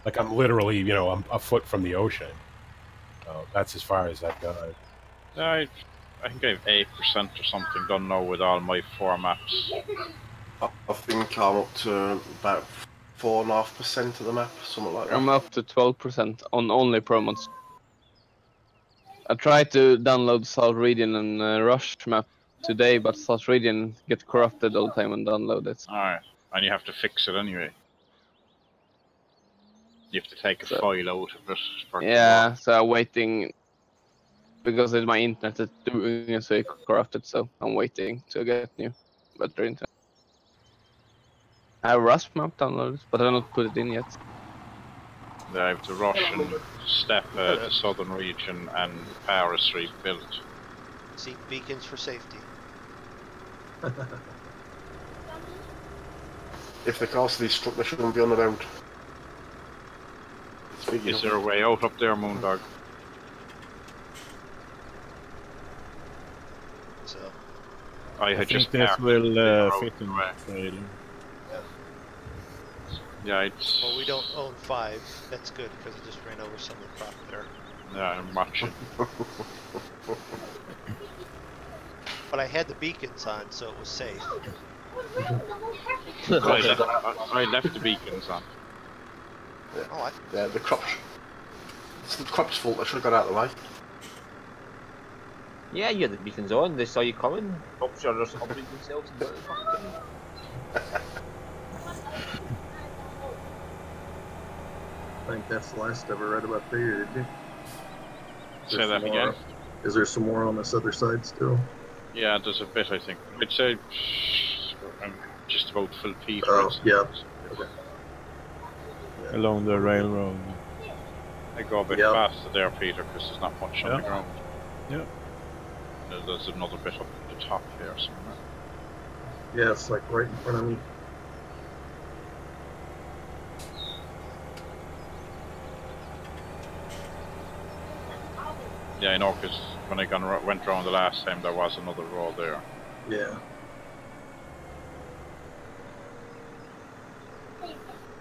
Like I'm literally, you know, I'm a foot from the ocean. So that's as far as I've gone. I think I have 8% or something done now with all my 4 maps. I think I'm up to about 4.5% of the map, something like that. I'm up to 12% on only Pro Mods. I tried to download South Region and Rush map today, but South Region gets corrupted all the time and download it. Alright, and you have to fix it anyway. You have to take a file out of it. Yeah, so I'm waiting because it's my internet that's doing it, so it corrupted. So I'm waiting to get new better internet. I have Rust map downloaded, but I don't put it in yet. I have the Russian step the southern region and Paris rebuilt. Seek beacons for safety. If the castle is struck, they shouldn't be on the road. Is there a way out up there, Moondog? So I think just this will fit in the trail. Yeah, it's... Well, we don't own 5. That's good, because it just ran over some of the crop there. Yeah, I'm watching. But I had the beacons on, so it was safe. I left the beacons on. Oh, Yeah, the crops. It's the crop's fault. I should have got out of the way. Yeah, you had the beacons on. They saw you coming. Crops are just humbling themselves and doing it. I think that's the last I ever read about there, did you? Say that again. Is there some more on this other side still? Yeah, there's a bit, I think. I'd say I'm just about full Peter. Oh, yeah. Okay. Along the railroad. I go a bit faster there, Peter, because there's not much on the ground. Yeah. There's another bit up at the top here somewhere. Yeah, it's like right in front of me. Yeah, I know, because when I went around the last time, there was another road there. Yeah.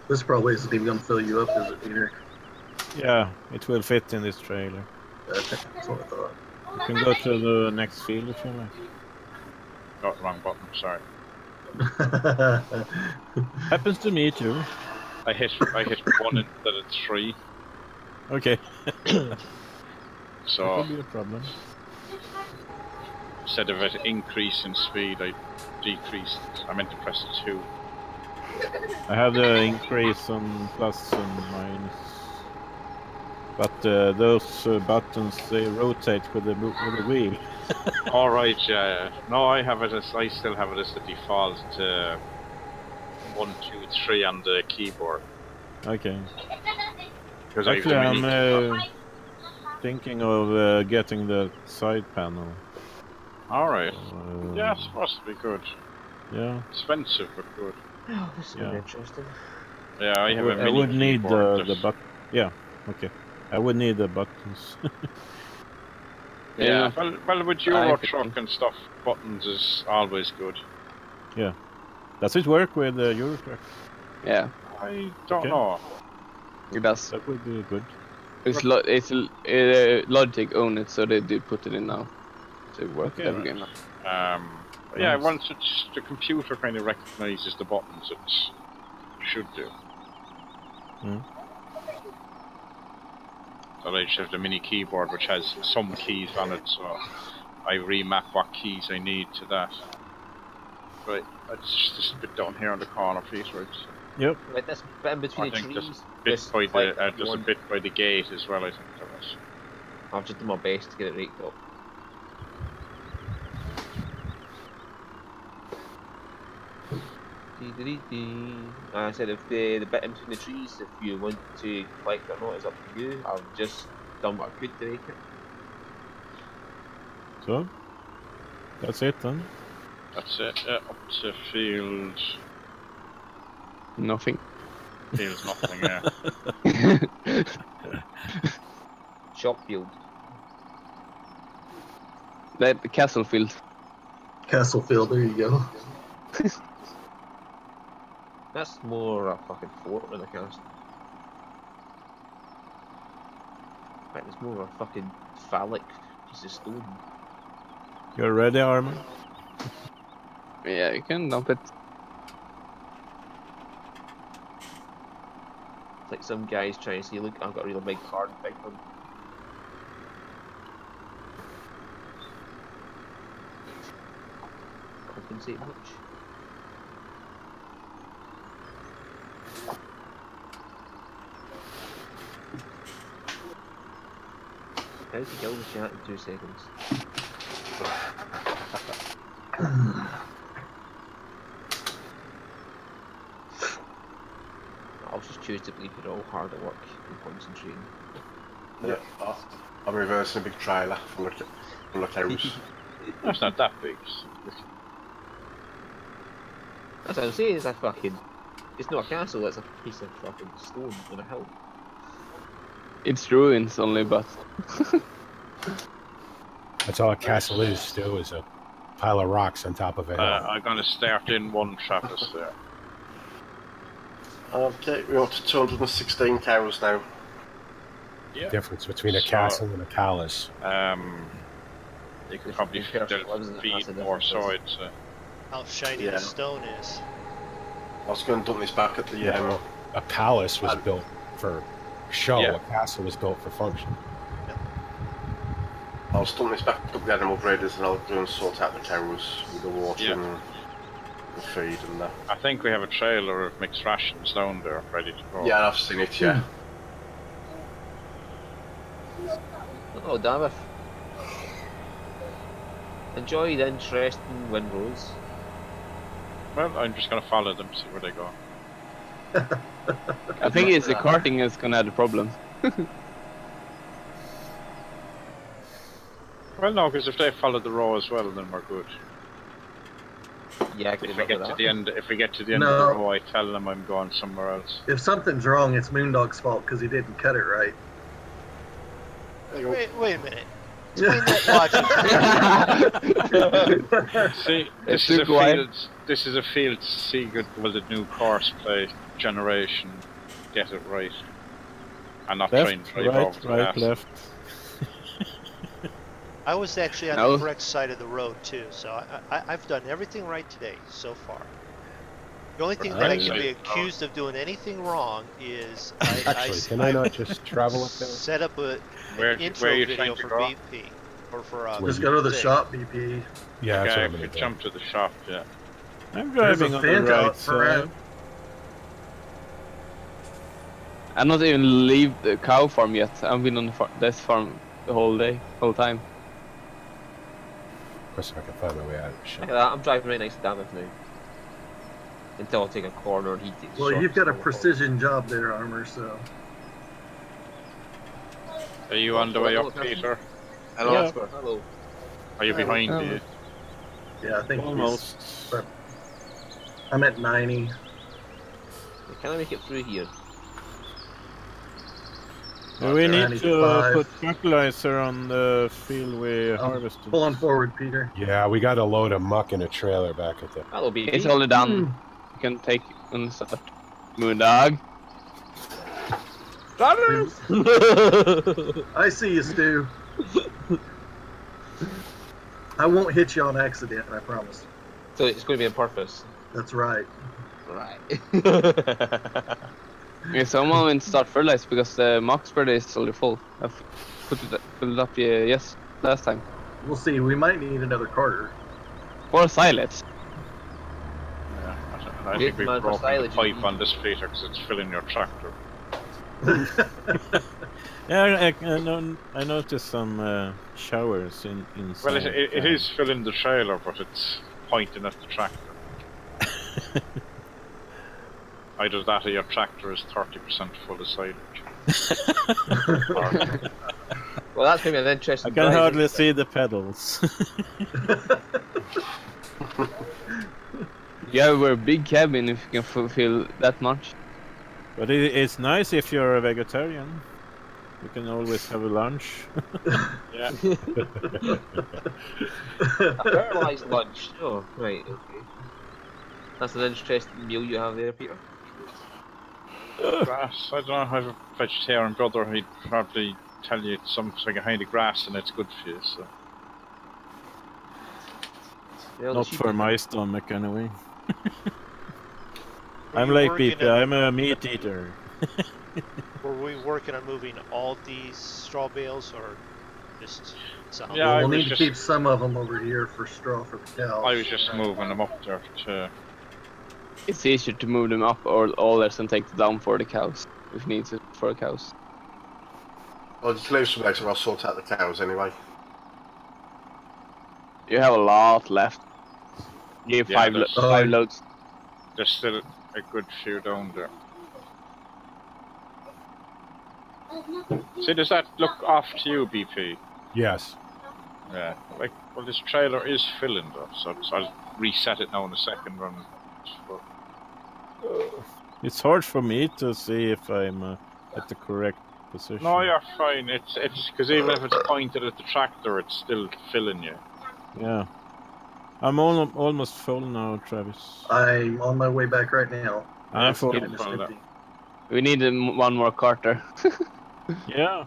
This probably isn't even going to fill you up, is it, Peter? Yeah, it will fit in this trailer. Okay, that's what I thought. You can go to the next field if you like. Got the wrong button, sorry. Happens to me too. I hit 1 instead of 3. Okay. So that could be a problem. Instead of it increase in speed, I decreased. I meant to press 2. I have the increase on plus and minus. But those buttons, they rotate with the wheel. All right, yeah. No, I still have it as the default 1, 2, 3 on the keyboard. Okay. Because actually, I'm thinking of getting the side panel. All right. Yeah, it's supposed to be good. Yeah. Expensive, but good. Oh, this is interesting. Yeah, I have a mini I would need keyboard the button. Yeah. Okay. I would need the buttons. Yeah. Well, with Euro I Truck think- and stuff, buttons is always good. Does it work with the Euro Truck? Yeah, I don't Okay. know. it does. That would be good. It's Logitech own it, so they did put it in now. So it works Okay, every right. game now. Yeah, Nice. once the computer kind of recognizes the buttons, it should do. So I just have the mini keyboard which has some keys on it, so I remap what keys I need to that. Right, it's just a bit down here on the corner, please, right? Yep. Like this bit in between the I think trees. There's a one. bit by the gate as well, I think there was. I've just done my best to get it raked up. I said if the bit in between the trees, if you want to collect it or not, is up to you. I've just done what I could to rake it. So, that's it then. That's it, up to field. Nothing. Feels nothing, yeah. Shop field. The castle field. Castlefield, there you go. That's more a fucking fort than a castle. Right, it's more of a fucking phallic piece of stone. You're ready, Armor? Yeah, you can dump it. It's like some guys trying to say, look, I've got a real big card, big one. Compensate much. How to kill the chat in 2 seconds? I'll just choose to believe you're all hard at work and concentrating. Yeah, I'm reversing a big trailer full of cows. That's not that big. That's what I'm saying, it's a fucking... It's not a castle, it's a piece of fucking stone on a hill. It's ruins only, but That's all a castle is still, is a pile of rocks on top of a hill. I'm gonna start in one Trappist there. Okay, we're up to 216 cows now. Yeah. Difference between a castle and a palace. You could probably Careful, feed more sides. How shiny Yeah. the stone is. I was going to dump this back at the Yeah. A palace was built for show. Yeah. A castle was built for function. I'll dump this back up the animal breeders and I'll go and sort out the cows with the water and the feed and that. I think we have a trailer of mixed rations down there ready to go. Yeah, I've seen it, yeah. Oh, damn it. Enjoy the interesting windrows. Well, I'm just gonna follow them, see where they go. I think it's the carting is gonna have the problem. Well, no, because if they follow the row as well, then we're good. Yeah, If we get to the end, of the row, I tell them I'm going somewhere else. If something's wrong, it's Moondog's fault because he didn't cut it right. Wait a minute. Explain that logic. See, It's too quiet. This is a field to see good with the new course play generation. Get it right. And not try and Left, drive over the right, pass. left. I was actually on No. the correct side of the road too, so I've done everything right today so far. The only thing that I can be accused of doing anything wrong is Actually, can I not just travel up there? set up an Where intro are you video trying to for go? BP or for Just go to the Zig. shop, BP. Yeah, that's what Okay, I'm we gonna do. jump to the shop, yeah. I'm There's driving a on the fan right out front. side. I'm not even leave the cow farm yet. I've been on this farm the whole time. Of course, if I can find my way out of the Look shop. at that, I'm driving right next to Damith now. Until I take a corner and he takes Well, shots you've got a all the precision job there, Armor, so. Are you on the way up, Peter? Hello. Yeah. Hello. Are you behind me? Yeah, I think Almost. I'm at 90. Can I make it through here? We need to 95. put fertilizer on the field we harvested. Pulling forward, Peter. Yeah, we got a load of muck in a trailer back at the. That'll be. It's already done. You can take and start. Moondog. I see you, Stu. I won't hit you on accident, I promise. So it's going to be on purpose. That's right. Right. Yeah, someone went to start fertilizer because the mock spreader is already full. I've filled it up yes last time. We'll see. We might need another Carter. Or silage. Yeah, I think we've broken the pipe on this Peter because it's filling your tractor. Yeah, I noticed some showers inside. Well, it is filling the trailer, but it's pointing at the tractor. Either that or your tractor is 30% full of silage. Well, that's maybe an interesting. I can hardly see the pedals. You have a big cabin if you can fulfill that much. But it's nice if you're a vegetarian. You can always have a lunch. Yeah. A fertilized lunch. Oh, right, okay. That's an interesting meal you have there, Peter. Grass. I don't know. I have a vegetarian brother. He'd probably tell you it's some kind of grass and it's good for you. So. Yeah, Not for my stomach, anyway. I'm you like working people. I'm a meat eater. Were we working on moving all these straw bales or just some? Yeah, We'll need to keep some of them over here for straw for the cows. I was just moving them up there to. It's easier to move them up or all this and take them down for the cows if needs it for the cows. I'll just leave some eggs and I'll sort out the cows anyway. You have a lot left. You have Yeah, five loads. There's still a good few down there. See, does that look off to you, BP? Yes. Yeah. Like, well, this trailer is filling though, so I'll reset it now in a second run. It's hard for me to see if I'm at the correct position. No, you're fine. It's because even if it's pointed at the tractor, it's still filling you. Yeah. I'm almost full now, Travis. I'm on my way back right now. I'm full. It's empty. We need one more Carter. Yeah.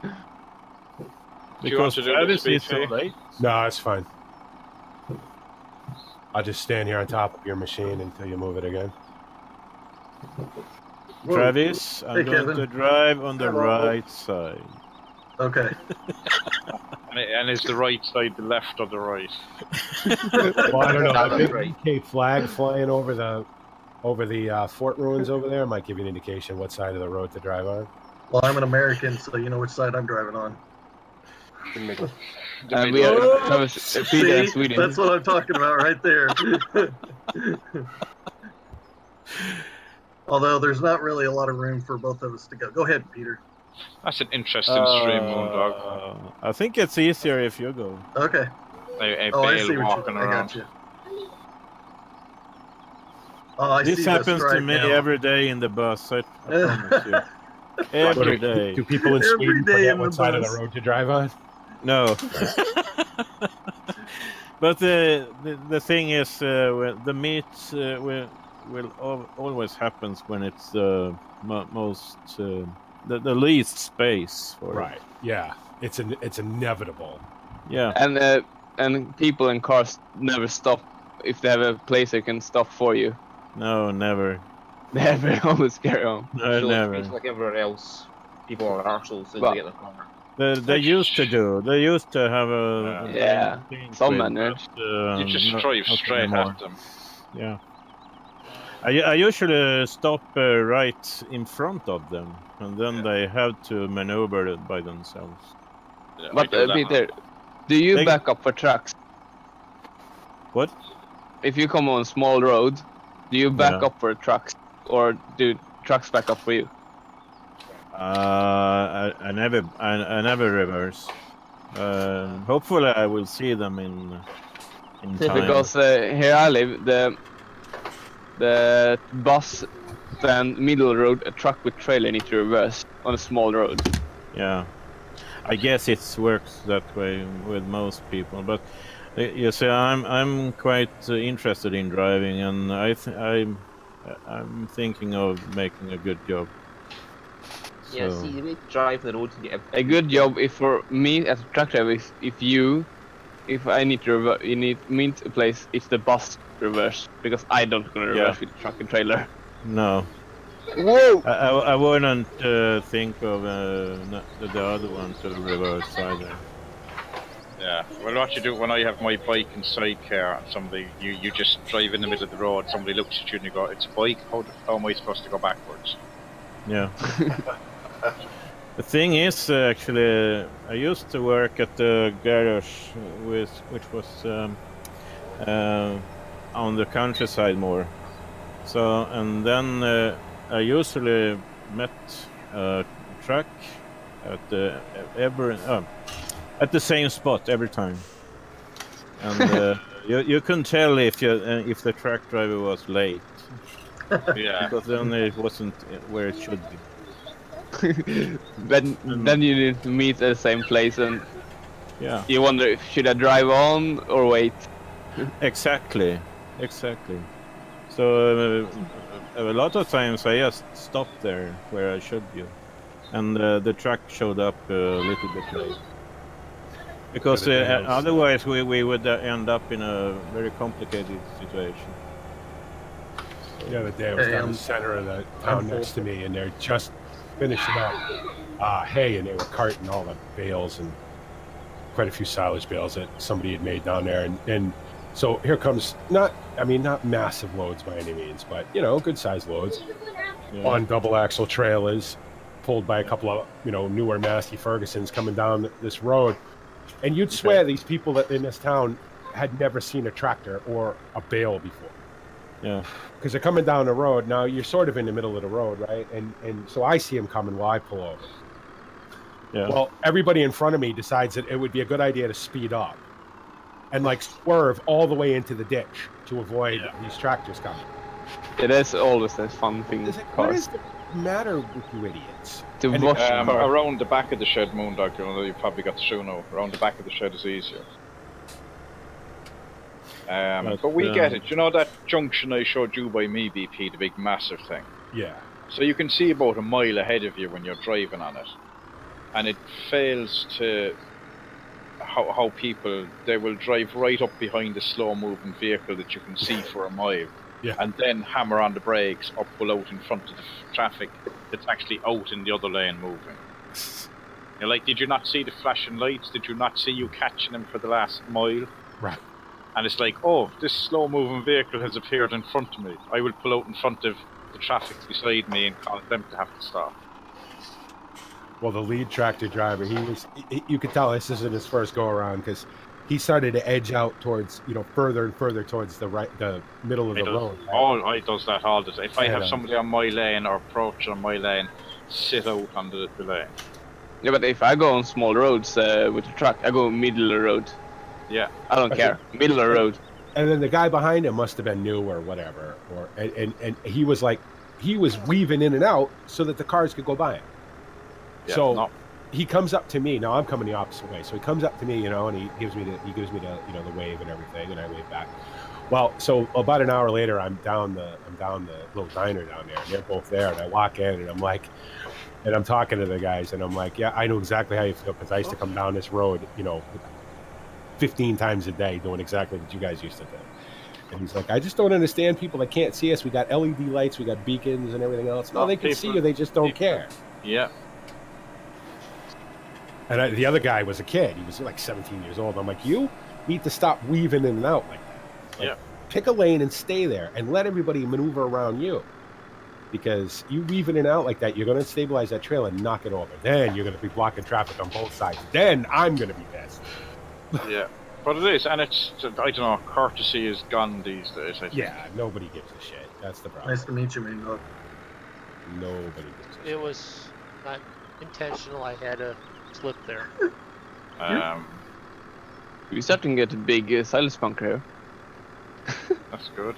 Do you want to do Travis this, is so BP? late. No, it's fine. I'll just stand here on top of your machine until you move it again. Whoa. Travis, I'm Hey, going Kevin. to drive on the Hello. right side. Okay. And is the right side the left or the right? Well, I don't know. That's The big right. UK flag flying over the fort ruins over there might give you an indication what side of the road to drive on. Well, I'm an American, so you know which side I'm driving on. The middle. And we are Travis, Peter in See? Sweden. That's what I'm talking about right there. Although there's not really a lot of room for both of us to go. Go ahead, Peter. That's an interesting stream, Moondog. I think it's easier if you go. Okay. A Oh, I bale see what walking you. I around. got you. Oh, I This see happens to right me now. every day in the bus. I promise you. Every day. Do people in Every Sweden day forget in what the side of bus. the road to drive on? No. But the thing is, the meat will always happens when it's most the least space for it. Right. Yeah. It's inevitable. Yeah. And people in cars never stop if they have a place they can stop for you. No, never. Never, always carry on. No, So never. it's like everywhere else. People are arseholes as Well, they get in the car. They used to do. They used to have a Yeah, thing some with, manners. You just not- drive not straight anymore. at them. Yeah. I usually stop right in front of them, and then they have to maneuver it by themselves. Yeah, But I do that. Peter, do you They- back up for trucks? What? If you come on small road, do you back Yeah. up for trucks, or do trucks back up for you? I never reverse. Hopefully, I will see them in time. Because here I live, the bus than middle road, a truck with trailer need to reverse on a small road. Yeah, I guess it works that way with most people, but you see, I'm quite interested in driving, and I'm thinking of making a good job. Yeah, So, see, the way to drive the road to get A good job if for me as a truck driver is if I need to meet a place, it's the bus reverse because I don't gonna reverse with truck and trailer. no. Whoa! I wouldn't think of the other one to reverse either. Yeah. Well, what you do when I have my bike and sidecar and somebody, you just drive in the middle of the road, somebody looks at you and you go, it's a bike, how am I supposed to go backwards? Yeah. The thing is, actually, I used to work at the garage, which was on the countryside more. So, and then I usually met a truck at at the same spot every time, and you couldn't tell if the truck driver was late. Yeah. Because then it wasn't where it should be. then you need to meet at the same place, and Yeah, you wonder if should I drive on or wait. exactly. So a lot of times I just stopped there where I should be, and the truck showed up a little bit late. Because otherwise we would end up in a very complicated situation. The other day I was down the center of the town next to me, and they're just finishing up hay, and they were carting all the bales and quite a few silage bales that somebody had made down there, and so here comes not massive loads by any means, but good sized loads on double axle trailers pulled by a couple of newer Massey Fergusons coming down this road, and you'd swear these people that in this town had never seen a tractor or a bale before. Yeah. Because they're coming down the road. Now you're sort of in the middle of the road, right? And so I see them coming while I pull over. Yeah. Well, everybody in front of me decides that it would be a good idea to speed up and swerve all the way into the ditch to avoid these tractors coming. It is always a fun thing. What is the matter with you idiots? To watch around the back of the shed, Moondog, you probably got the shoe now. Around the back of the shed is easier. But we get it. You know that junction I showed you by me, BP, the big massive thing? Yeah. So you can see about a mile ahead of you when you're driving on it. And it fails to... How people, they will drive right up behind a slow-moving vehicle that you can see for a mile. Yeah. And then hammer on the brakes or pull out in front of the traffic that's actually out in the other lane moving. You're like, did you not see the flashing lights? Did you not see you catching them for the last mile? Right. And it's like, oh, this slow-moving vehicle has appeared in front of me. I will pull out in front of the traffic beside me and cause them to have to stop. Well, the lead tractor driver, you could tell this isn't his first go-around because he started to edge out towards, further and further towards the middle of the road. Right? Oh, I does that all the time. If I have somebody on my lane or approach on my lane, sit out on the lane. Yeah, but if I go on small roads with a truck, I go middle of the road. Yeah. I don't care. Middle of the road. And then the guy behind him must have been new or whatever, and he was weaving in and out so that the cars could go by him. Yeah, he comes up to me. Now I'm coming the opposite way, so he comes up to me, and he gives me the the wave and everything, and I wave back. Well, so about an hour later, I'm down the little diner down there, and they're both there, and I walk in, and I'm like, and I'm talking to the guys, and I'm like, yeah, I know exactly how you feel because I used to come down this road, 15 times a day doing exactly what you guys used to do. And he's like, I just don't understand people that can't see us. We got LED lights, we got beacons and everything else. No, they can see you, they just don't care. Yeah. And the other guy was a kid. He was like 17 years old. I'm like, you need to stop weaving in and out like that. Pick a lane and stay there and let everybody maneuver around you. Because you weave in and out like that, you're going to stabilize that trail and knock it over. Then you're going to be blocking traffic on both sides. Then I'm going to be pissed. Yeah. But it is, and it's, I don't know, courtesy is gone these days, I think. Yeah, nobody gives a shit. That's the problem. Nice to meet you, Mingo. Nobody gives a shit. It was not intentional. I had a slip there. We're starting to get a big silence bunker here. That's good.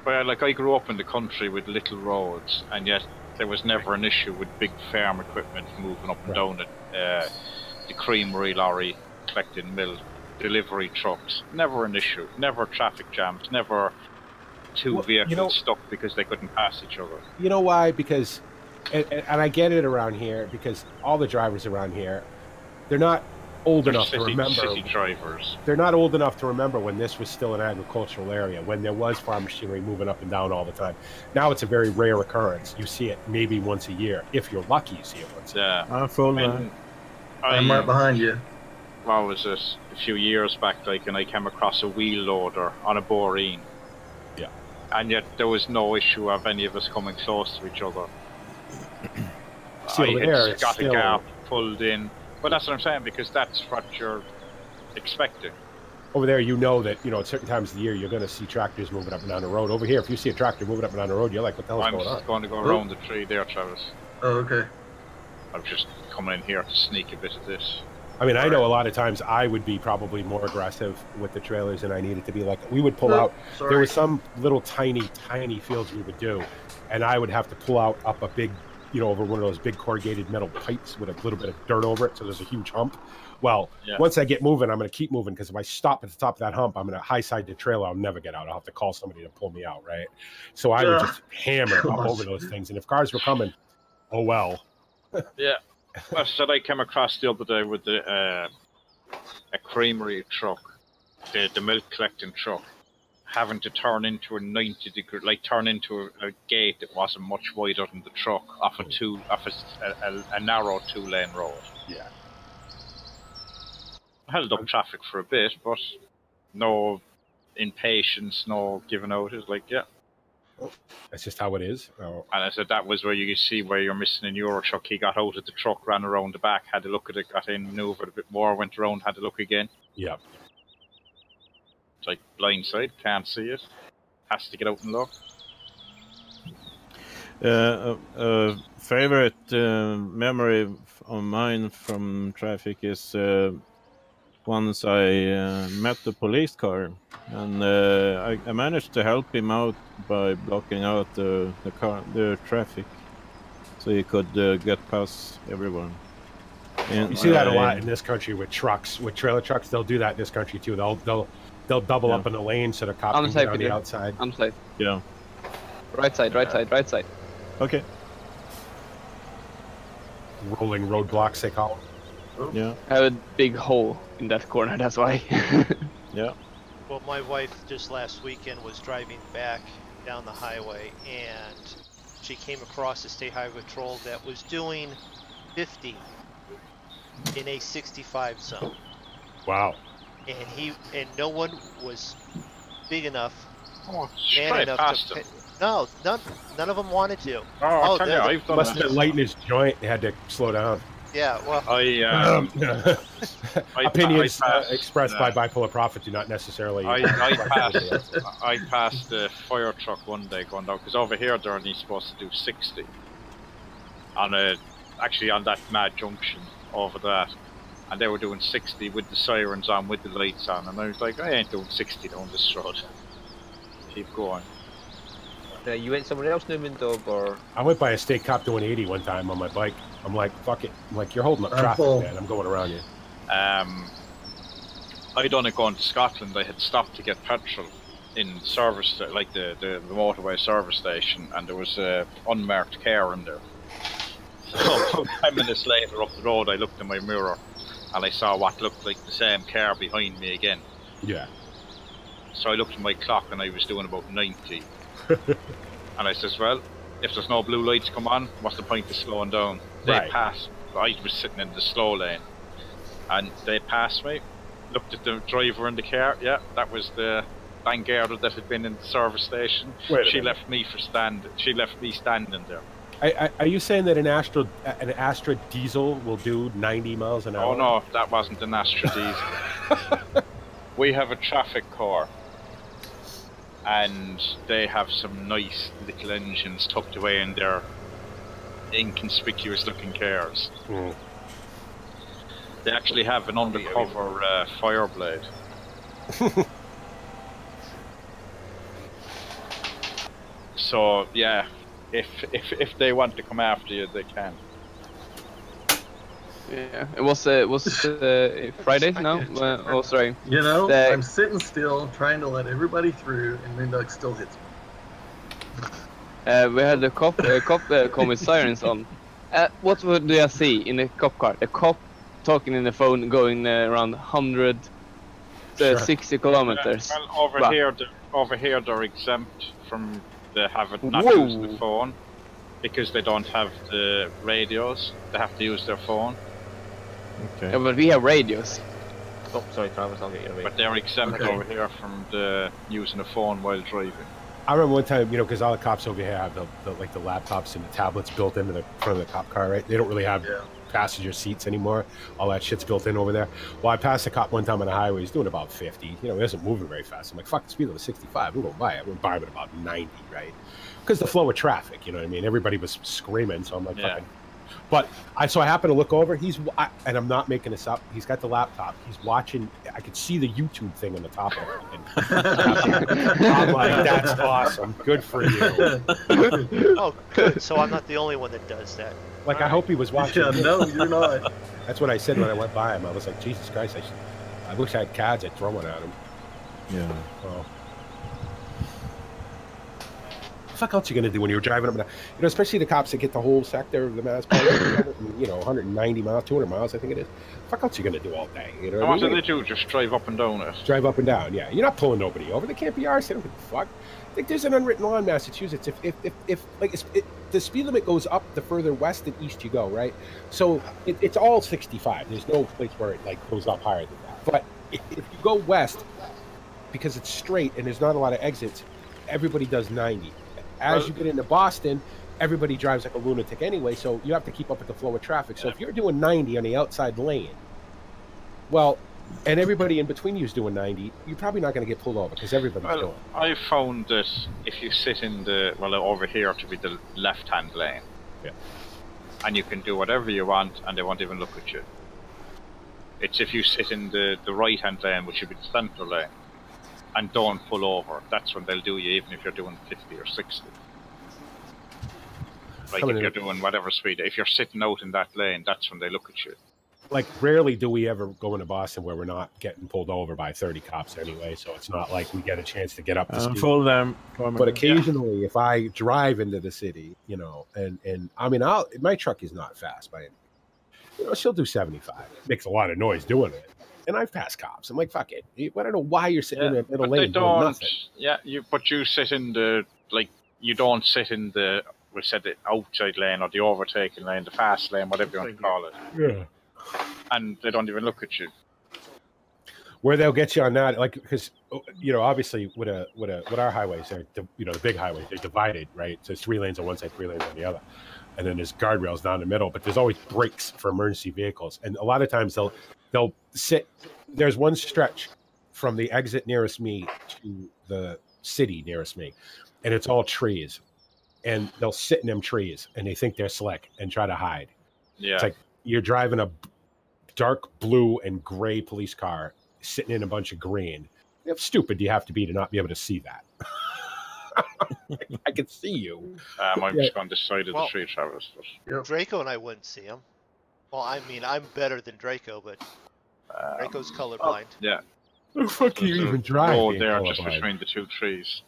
Well, like I grew up in the country with little roads, and yet there was never an issue with big farm equipment moving up and down it. The creamery lorry collecting milk, delivery trucks, never an issue. Never traffic jams, never two vehicles stuck because they couldn't pass each other. You know why? Because, and I get it around here, because all the drivers around here, they're not old enough to remember. City drivers. They're not old enough to remember when this was still an agricultural area, when there was farm machinery moving up and down all the time. Now it's a very rare occurrence. You see it maybe once a year. If you're lucky, you see it once a year. Yeah. I'm full man. I'm right behind you. What was it? A few years back, like, and I came across a wheel loader on a boreen. Yeah. And yet there was no issue of any of us coming close to each other. See, over there, it's got still... a gap, pulled in. But that's what I'm saying, because that's what you're expecting. Over there, you know that, at certain times of the year, you're going to see tractors moving up and down the road. Over here, if you see a tractor moving up and down the road, you're like, what the hell's going on? I'm going to go around the tree there, Travis. Oh, okay. I'm just coming in here to sneak a bit of this. I mean, I know a lot of times I would be probably more aggressive with the trailers than I needed to be. Like, we would pull out. Sorry. There was some little tiny fields we would do, and I would have to pull out up a big, over one of those big corrugated metal pipes with a little bit of dirt over it, so there's a huge hump. Well, once I get moving, I'm going to keep moving, because if I stop at the top of that hump, I'm going to high side the trailer. I'll never get out. I'll have to call somebody to pull me out, right? So I would just hammer up over those things, and if cars were coming, oh well. Yeah. I said I came across the other day with a creamery truck, the milk collecting truck, having to turn into a 90-degree, like turn into a gate that wasn't much wider than the truck off a narrow 2-lane road. Yeah. Held up traffic for a bit, but no impatience, no giving out. It's like, yeah. That's just how it is. Oh. And I said that was where you see where you're missing in your truck. He got out of the truck, ran around the back, had a look at it, got in, maneuvered a bit more, went around, had a look again. Yeah. It's like blindside, can't see it. Has to get out and look. Favorite memory of mine from traffic is once I met the police car, and I managed to help him out by blocking out the traffic, so he could get past everyone. And you see that a lot in this country with trucks, with trailer trucks. They'll do that in this country too. They'll double up in the lane so the cops can get on the outside. I'm safe. Yeah. Right side, right side, right side. Okay. Rolling roadblocks, they call them. Yeah. I have a big hole in that corner, that's why. Yeah. Well, my wife just last weekend was driving back down the highway, and she came across a state highway patrol that was doing 50 in a 65 zone. Wow. And no one was big enough, man enough to. No, none of them wanted to. Oh, I've done must have been light in his joint. They had to slow down. Yeah, well, opinions expressed by Bipolar Prophet do not necessarily. I passed a fire truck one day going down, because over here they're only supposed to do 60 on actually on that mad junction over that, and they were doing 60 with the sirens on, with the lights on, and I was like, I ain't doing 60 down this road. Keep going. You went somewhere else, Newman, dog, or? I went by a state cop doing 80 one time on my bike. I'm like, fuck it. I'm like, you're holding up traffic, man. I'm going around you. I done it going to Scotland. I had stopped to get petrol in service, like the motorway service station, and there was a unmarked car in there. So 10 minutes later up the road, I looked in my mirror, and I saw what looked like the same car behind me again. Yeah. So I looked at my clock, and I was doing about 90. And I says, well, if there's no blue lights come on, what's the point of slowing down? They passed. I was sitting in the slow lane, and they passed me. Looked at the driver in the car. Yeah, that was the Vanguard that had been in the service station. She left me standing there. Are you saying that an Astra diesel will do 90 miles an hour? Oh no, that wasn't an Astra diesel. We have a traffic car, and they have some nice little engines tucked away in their inconspicuous looking cars. Mm. They actually have an undercover fire blade. So yeah, if they want to come after you, they can. Yeah, it was Friday now. Oh, sorry. You know, I'm sitting still, trying to let everybody through, and Moondog still hits me. We had the cop come with sirens on. What do I see in the cop car? A cop talking in the phone, going around 160 kilometers. Well, over here they're exempt from not using the phone because they don't have the radios. They have to use their phone. Okay. Yeah, but we have radios. Oh, sorry, Travis, I'll get you a radio. But they're exempt over here from using a phone while driving. I remember one time, you know, because all the cops over here have the laptops and the tablets built into the front of the cop car, right? They don't really have passenger seats anymore. All that shit's built in over there. Well, I passed a cop one time on the highway. He's doing about 50. You know, he wasn't moving very fast. I'm like, fuck, the speed limit was 65. I'm going by it. I went by him at about 90, right? Because the flow of traffic, you know what I mean? Everybody was screaming, so I'm like, fucking. But I happen to look over. And I'm not making this up. He's got the laptop. He's watching. I could see the YouTube thing on the top of it. I'm like, that's awesome. Good for you. Oh, good. So I'm not the only one that does that. Like, I hope he was watching. Yeah, no, you're not. That's what I said when I went by him. I was like, Jesus Christ! I wish I had cards. I'd throw one at him. Yeah. Well, what the fuck else you gonna do when you're driving up? You know, especially the cops that get the whole sector of the Mass Pike, you know, 190 miles, 200 miles, I think it is. What the fuck else you gonna do all day? You know what do they do? Just drive up and down it? Drive up and down, yeah. You're not pulling nobody over. They can't be ours. They don't give a fuck. I think there's an unwritten law in Massachusetts. If the speed limit goes up the further west and east you go, right? So it's all 65. There's no place where it like goes up higher than that. But if you go west, because it's straight and there's not a lot of exits, everybody does 90. As you get into Boston, everybody drives like a lunatic anyway, so you have to keep up with the flow of traffic. So if you're doing 90 on the outside lane, well, and everybody in between you is doing 90, you're probably not going to get pulled over because everybody's doing it. I found that if you sit in over here to be the left-hand lane, and you can do whatever you want and they won't even look at you. It's if you sit in the right-hand lane, which should be the center lane, and don't pull over, that's when they'll do you, even if you're doing 50 or 60. Like if you're doing whatever speed, if you're sitting out in that lane, that's when they look at you. Like, rarely do we ever go into Boston where we're not getting pulled over by 30 cops anyway, so it's not like we get a chance to get up to speed. But occasionally, if I drive into the city, you know, and I mean, my truck is not fast by any means. You know, she'll do 75. It makes a lot of noise doing it. And I've passed cops. I'm like, fuck it. I don't know why you're sitting in a middle lane doing nothing. Yeah, but you sit in you don't sit in the outside lane or the overtaking lane, the fast lane, whatever you want to call it. Yeah. And they don't even look at you. Where they'll get you on that, like, because, you know, obviously with our highways, you know, the big highways, they're divided, right? So it's 3 lanes on one side, 3 lanes on the other. And then there's guardrails down the middle, but there's always brakes for emergency vehicles. And a lot of times they'll sit. There's one stretch from the exit nearest me to the city nearest me, and it's all trees. And they'll sit in them trees, and they think they're slick and try to hide. Yeah. It's like you're driving a dark blue and gray police car sitting in a bunch of green. How stupid do you have to be to not be able to see that? I can see you. I'm just on this side of the street, Travis. Draco and I wouldn't see him. Well, I mean, I'm better than Draco, but Draco's colorblind. Yeah. The fuck are you even driving? Oh, there, just between the 2 trees.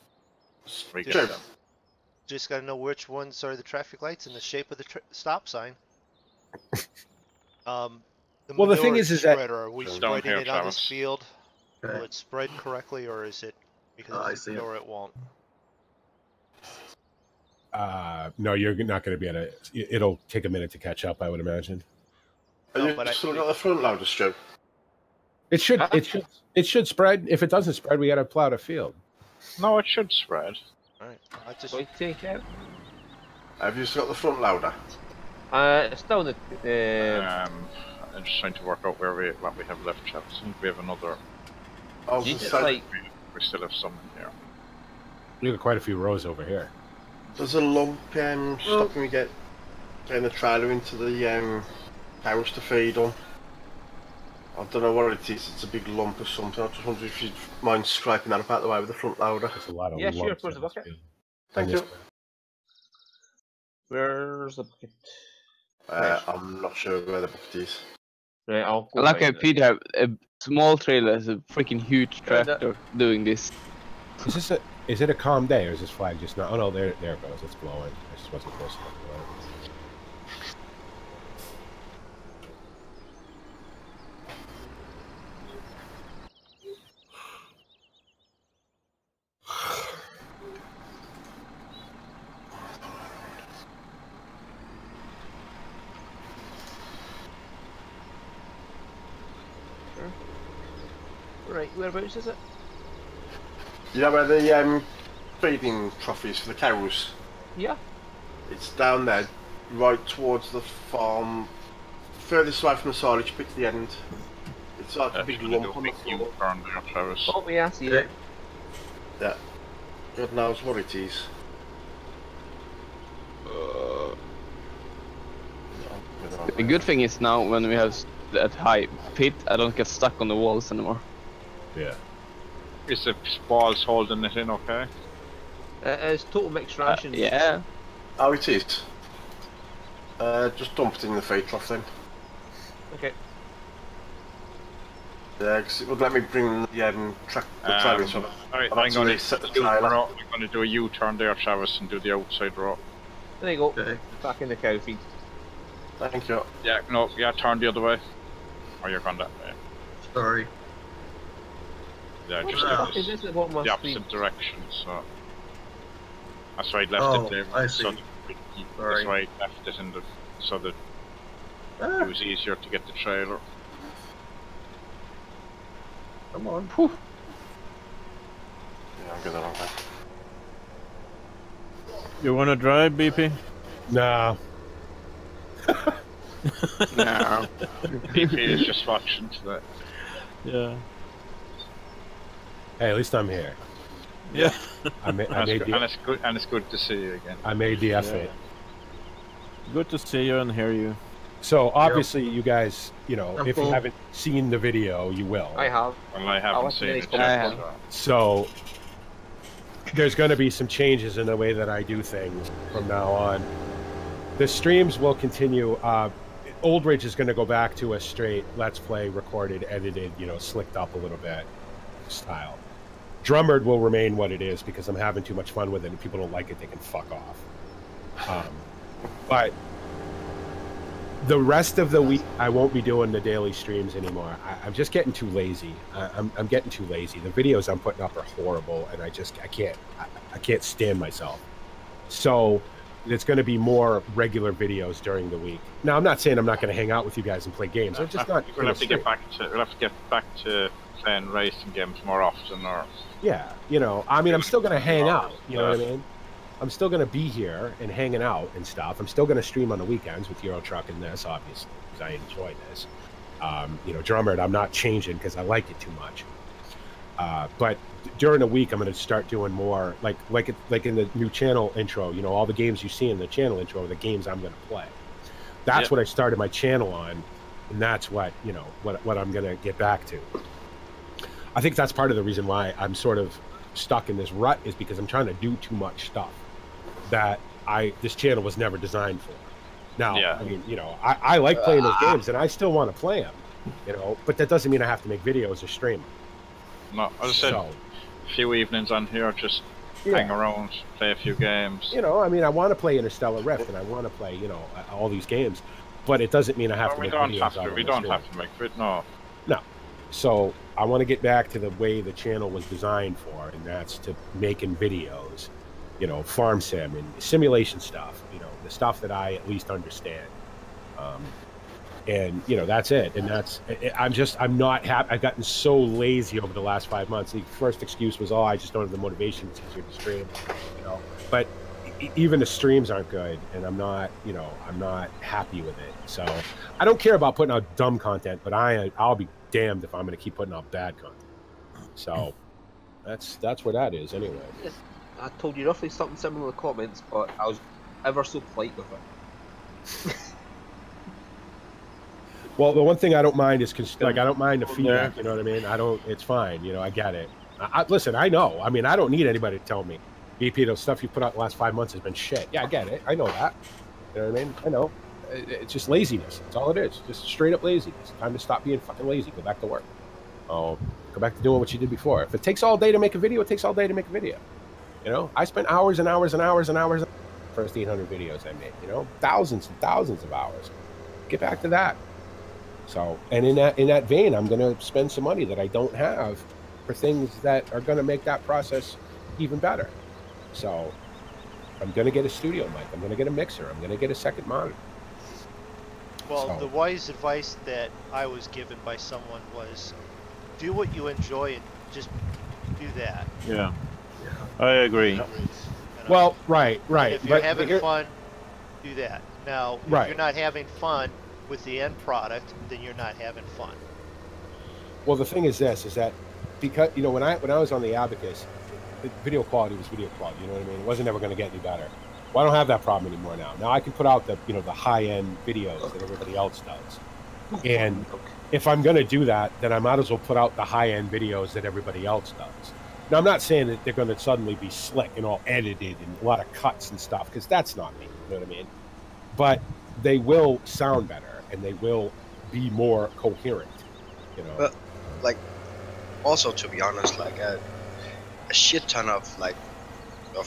Just got to know which ones are the traffic lights and the shape of the stop sign. The thing is that are we spreading it on this field? Will it spread correctly, or is it because it won't? No, you're not going to be able to. It'll take a minute to catch up, I would imagine. But still got the front loaders, Joe. It should spread. If it doesn't spread, we got to plow the field. No, it should spread. All right, I just take out. Have you still got the front loader? Still the. I'm just trying to work out what we have left, chaps. I think we have another. We still have some in here. We got quite a few rows over here. There's a lump stopping me getting the trailer into the house to feed on. I don't know what it is. It's a big lump or something. I just wonder if you'd mind scraping that up out the way with the front loader. There's a lot of sure. Of course, Thank you. Where's the bucket? I'm not sure where the bucket is. Right, I'll go. Like find it. Peter, a small trailer is a freaking huge tractor doing this. Is it a calm day or is this flag just not? Oh no, there it goes. It's blowing. I just wasn't close enough to it. Right, whereabouts is it? You know where the feeding trophies for the cows? Yeah. It's down there, right towards the farm, furthest away from the silage pit to the end. It's like a big lump on the floor. Oh, yeah, I see it. Yeah. God knows what it is. The good thing is now when we have that high pit, I don't get stuck on the walls anymore. Yeah. Is the balls holding it in okay? It's total mixed rations. Yeah. Oh, it is. Just dump it in the feed trough then. Okay. Yeah, because it would let me bring the trailing so Alright, I've I'm going to set the trailer. I'm going to do a U-turn there, Travis, and do the outside row. There you go. Okay. Back in the cow feed. Thank you. Yeah, no, yeah, turn the other way. Or you're going that way. Sorry. Yeah, What just the do fuck this is this at what the must opposite be? direction, so... That's why I left Oh, it there. I see. So Sorry. that's why I left it in the... so that Ah, it was easier to get the trailer. come on. Yeah, I'm good along that. You want to drive, BP? No. No. BP is just watching today. Yeah. Hey, at least I'm here. Yeah. I made And the it's good to see you again. I made the effort. Good to see you and hear you. So obviously, you guys, you know, I'm if full. you haven't seen the video, you will. I have. Well, I I'll haven't let seen you it know. yet. I have. So there's going to be some changes in the way that I do things from now on. The streams will continue. Old Ridge is going to go back to a straight Let's Play, recorded, edited, you know, slicked up a little bit style. Drummered will remain what it is because I'm having too much fun with it. If people don't like it, they can fuck off. But the rest of the week, I won't be doing the daily streams anymore. I'm just getting too lazy. I'm getting too lazy. The videos I'm putting up are horrible, and I can't stand myself. So it's going to be more regular videos during the week. Now, I'm not saying I'm not going to hang out with you guys and play games. I'm just not. We'll have to get back to playing racing games more often, or Yeah, you know, I mean, I'm still going to hang out. You know what I mean? I'm still going to be here and hanging out and stuff. I'm still going to stream on the weekends with Euro Truck and this, obviously, because I enjoy this. You know, Drummered, I'm not changing because I like it too much. But during the week, I'm going to start doing more, like in the new channel intro. You know, all the games you see in the channel intro are the games I'm going to play. That's what I started my channel on, and that's what, you know, what I'm going to get back to. I think that's part of the reason why I'm sort of stuck in this rut, is because I'm trying to do too much stuff that this channel was never designed for. Now, I mean, you know, I like playing those games, and I still want to play them, you know, but that doesn't mean I have to make videos or stream them. no. As I said, a few evenings on here, just hang around, play a few games. You know, I mean, I want to play Interstellar Rift, and I want to play, you know, all these games, but it doesn't mean I have to make videos. We don't have to make it. No. So I want to get back to the way the channel was designed for, and that's to making videos, you know, farm sim and simulation stuff, you know, the stuff that I at least understand. And, you know, that's it. And I'm not happy. I've gotten so lazy over the last 5 months. The first excuse was, I just don't have the motivation. It's easier to stream, you know, but even the streams aren't good, and I'm not happy with it. So I don't care about putting out dumb content, but I'll be damned if I'm going to keep putting out bad content. So that's where that is anyway. Yes, I told you roughly something similar in the comments, but I was ever so polite with it. Well, the one thing I don't mind is I don't mind the feedback. You know what I mean? It's fine. You know, I get it. Listen, I know. I mean, I don't need anybody to tell me. BP, the stuff you put out the last 5 months has been shit. Yeah, I get it. I know that. You know what I mean? I know. It's just laziness. That's all it is. Just straight up laziness. Time to stop being fucking lazy. Go back to work. Oh, go back to doing what you did before. If it takes all day to make a video, it takes all day to make a video. You know, I spent hours and hours and hours and hours. First 800 videos I made. You know, thousands and thousands of hours. Get back to that. So, and in that vein, I'm going to spend some money that I don't have for things that are going to make that process even better. So, I'm going to get a studio mic. I'm going to get a mixer. I'm going to get a second monitor. Well, So- the wise advice that I was given by someone was, do what you enjoy and just do that. Yeah, I agree. You know? Well, right. If you're But having here- fun, do that. Now, if Right. you're not having fun with the end product, then you're not having fun. Well, the thing is this, is that because, you know, when I was on the Abacus, the video quality was video quality, you know what I mean? It wasn't ever going to get any better. Well, I don't have that problem anymore now. Now I can put out the, you know, the high-end videos that everybody else does. And if I'm going to do that, then I might as well put out the high-end videos that everybody else does. Now, I'm not saying that they're going to suddenly be slick and all edited and a lot of cuts and stuff, because that's not me, you know what I mean? But they will sound better, and they will be more coherent, you know? But, like, also to be honest, like a shit ton of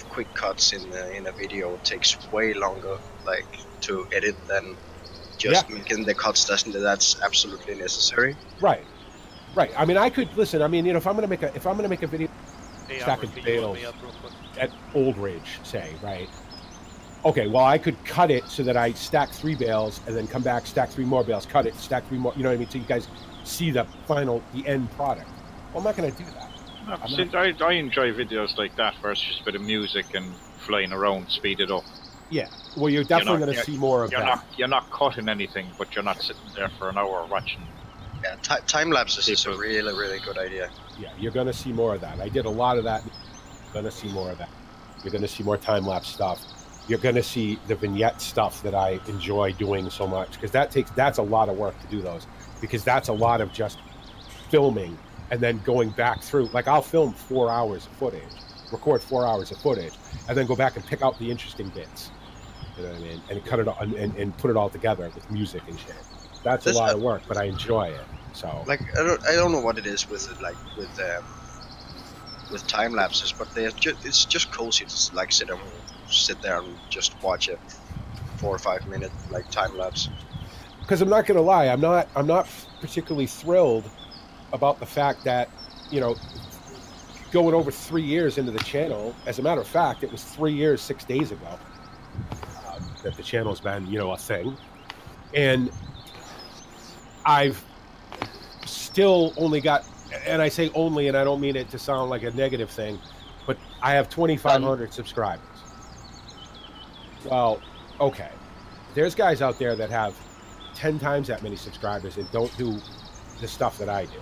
quick cuts in a video takes way longer like to edit than just making the cuts that's absolutely necessary. Right. I mean, I could listen. I mean, you know, if I'm gonna make a video, Hey, stacking Albert, can you look bales me up real quick? at Old Ridge, say, right? Okay, well, I could cut it so that I stack 3 bales and then come back, stack 3 more bales, cut it, stack 3 more. You know what I mean? So you guys see the end product. Well, I'm not gonna do that. I enjoy videos like that where it's just a bit of music and flying around, speed it up. Yeah. Well, you're definitely going to see more of that. You're not cutting anything, but you're not sitting there for an hour watching. Yeah, time lapses is a really, really good idea. Yeah, you're going to see more of that. I did a lot of that. You're going to see more of that. You're going to see more time-lapse stuff. You're going to see the vignette stuff that I enjoy doing so much, because that's a lot of work to do those, because that's a lot of just filming and then going back through. Like, I'll film 4 hours of footage, record 4 hours of footage, and then go back and pick out the interesting bits. You know what I mean? And cut it all, and put it all together with music and shit. That's a lot of work, but I enjoy it. So, like, I don't know what it is with it, like with time lapses, but it's just cozy to like sit there and just watch a 4 or 5 minute like time lapse. because I'm not going to lie, I'm not particularly thrilled about the fact that, you know, going over 3 years into the channel. As a matter of fact, it was 3 years 6 days ago that the channel's been, you know, a thing, and I've still only got, and I say only, and I don't mean it to sound like a negative thing, but I have 2,500 subscribers. Well, okay, there's guys out there that have 10 times that many subscribers and don't do the stuff that I do.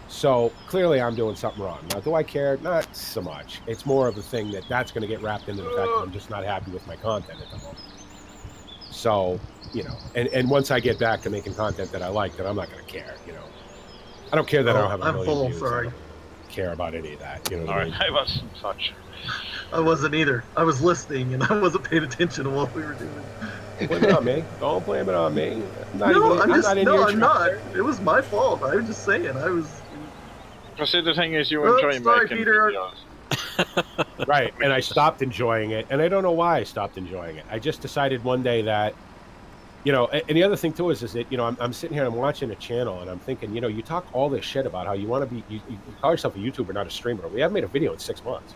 So clearly I'm doing something wrong. Now, do I care? Not so much. It's more of a thing that's going to get wrapped into the fact that I'm just not happy with my content at the moment. So, you know, and once I get back to making content that I like, then I'm not going to care, you know. I don't care that I don't have a million views. Sorry. I don't care about any of that, you know what All I right, mean? I wasn't touch. I wasn't either. I was listening and I wasn't paying attention to what we were doing. Blame it on me. Don't blame it on me. I'm not I'm not. It was my fault. I was just saying. I was. See, the thing is, you enjoy making Peter. videos. Right, and I stopped enjoying it, and I don't know why I stopped enjoying it. I just decided one day that, you know, and the other thing too is that, you know, I'm sitting here and I'm watching a channel and I'm thinking, you know, you talk all this shit about how you want to be, you call yourself a YouTuber, not a streamer. We haven't made a video in 6 months.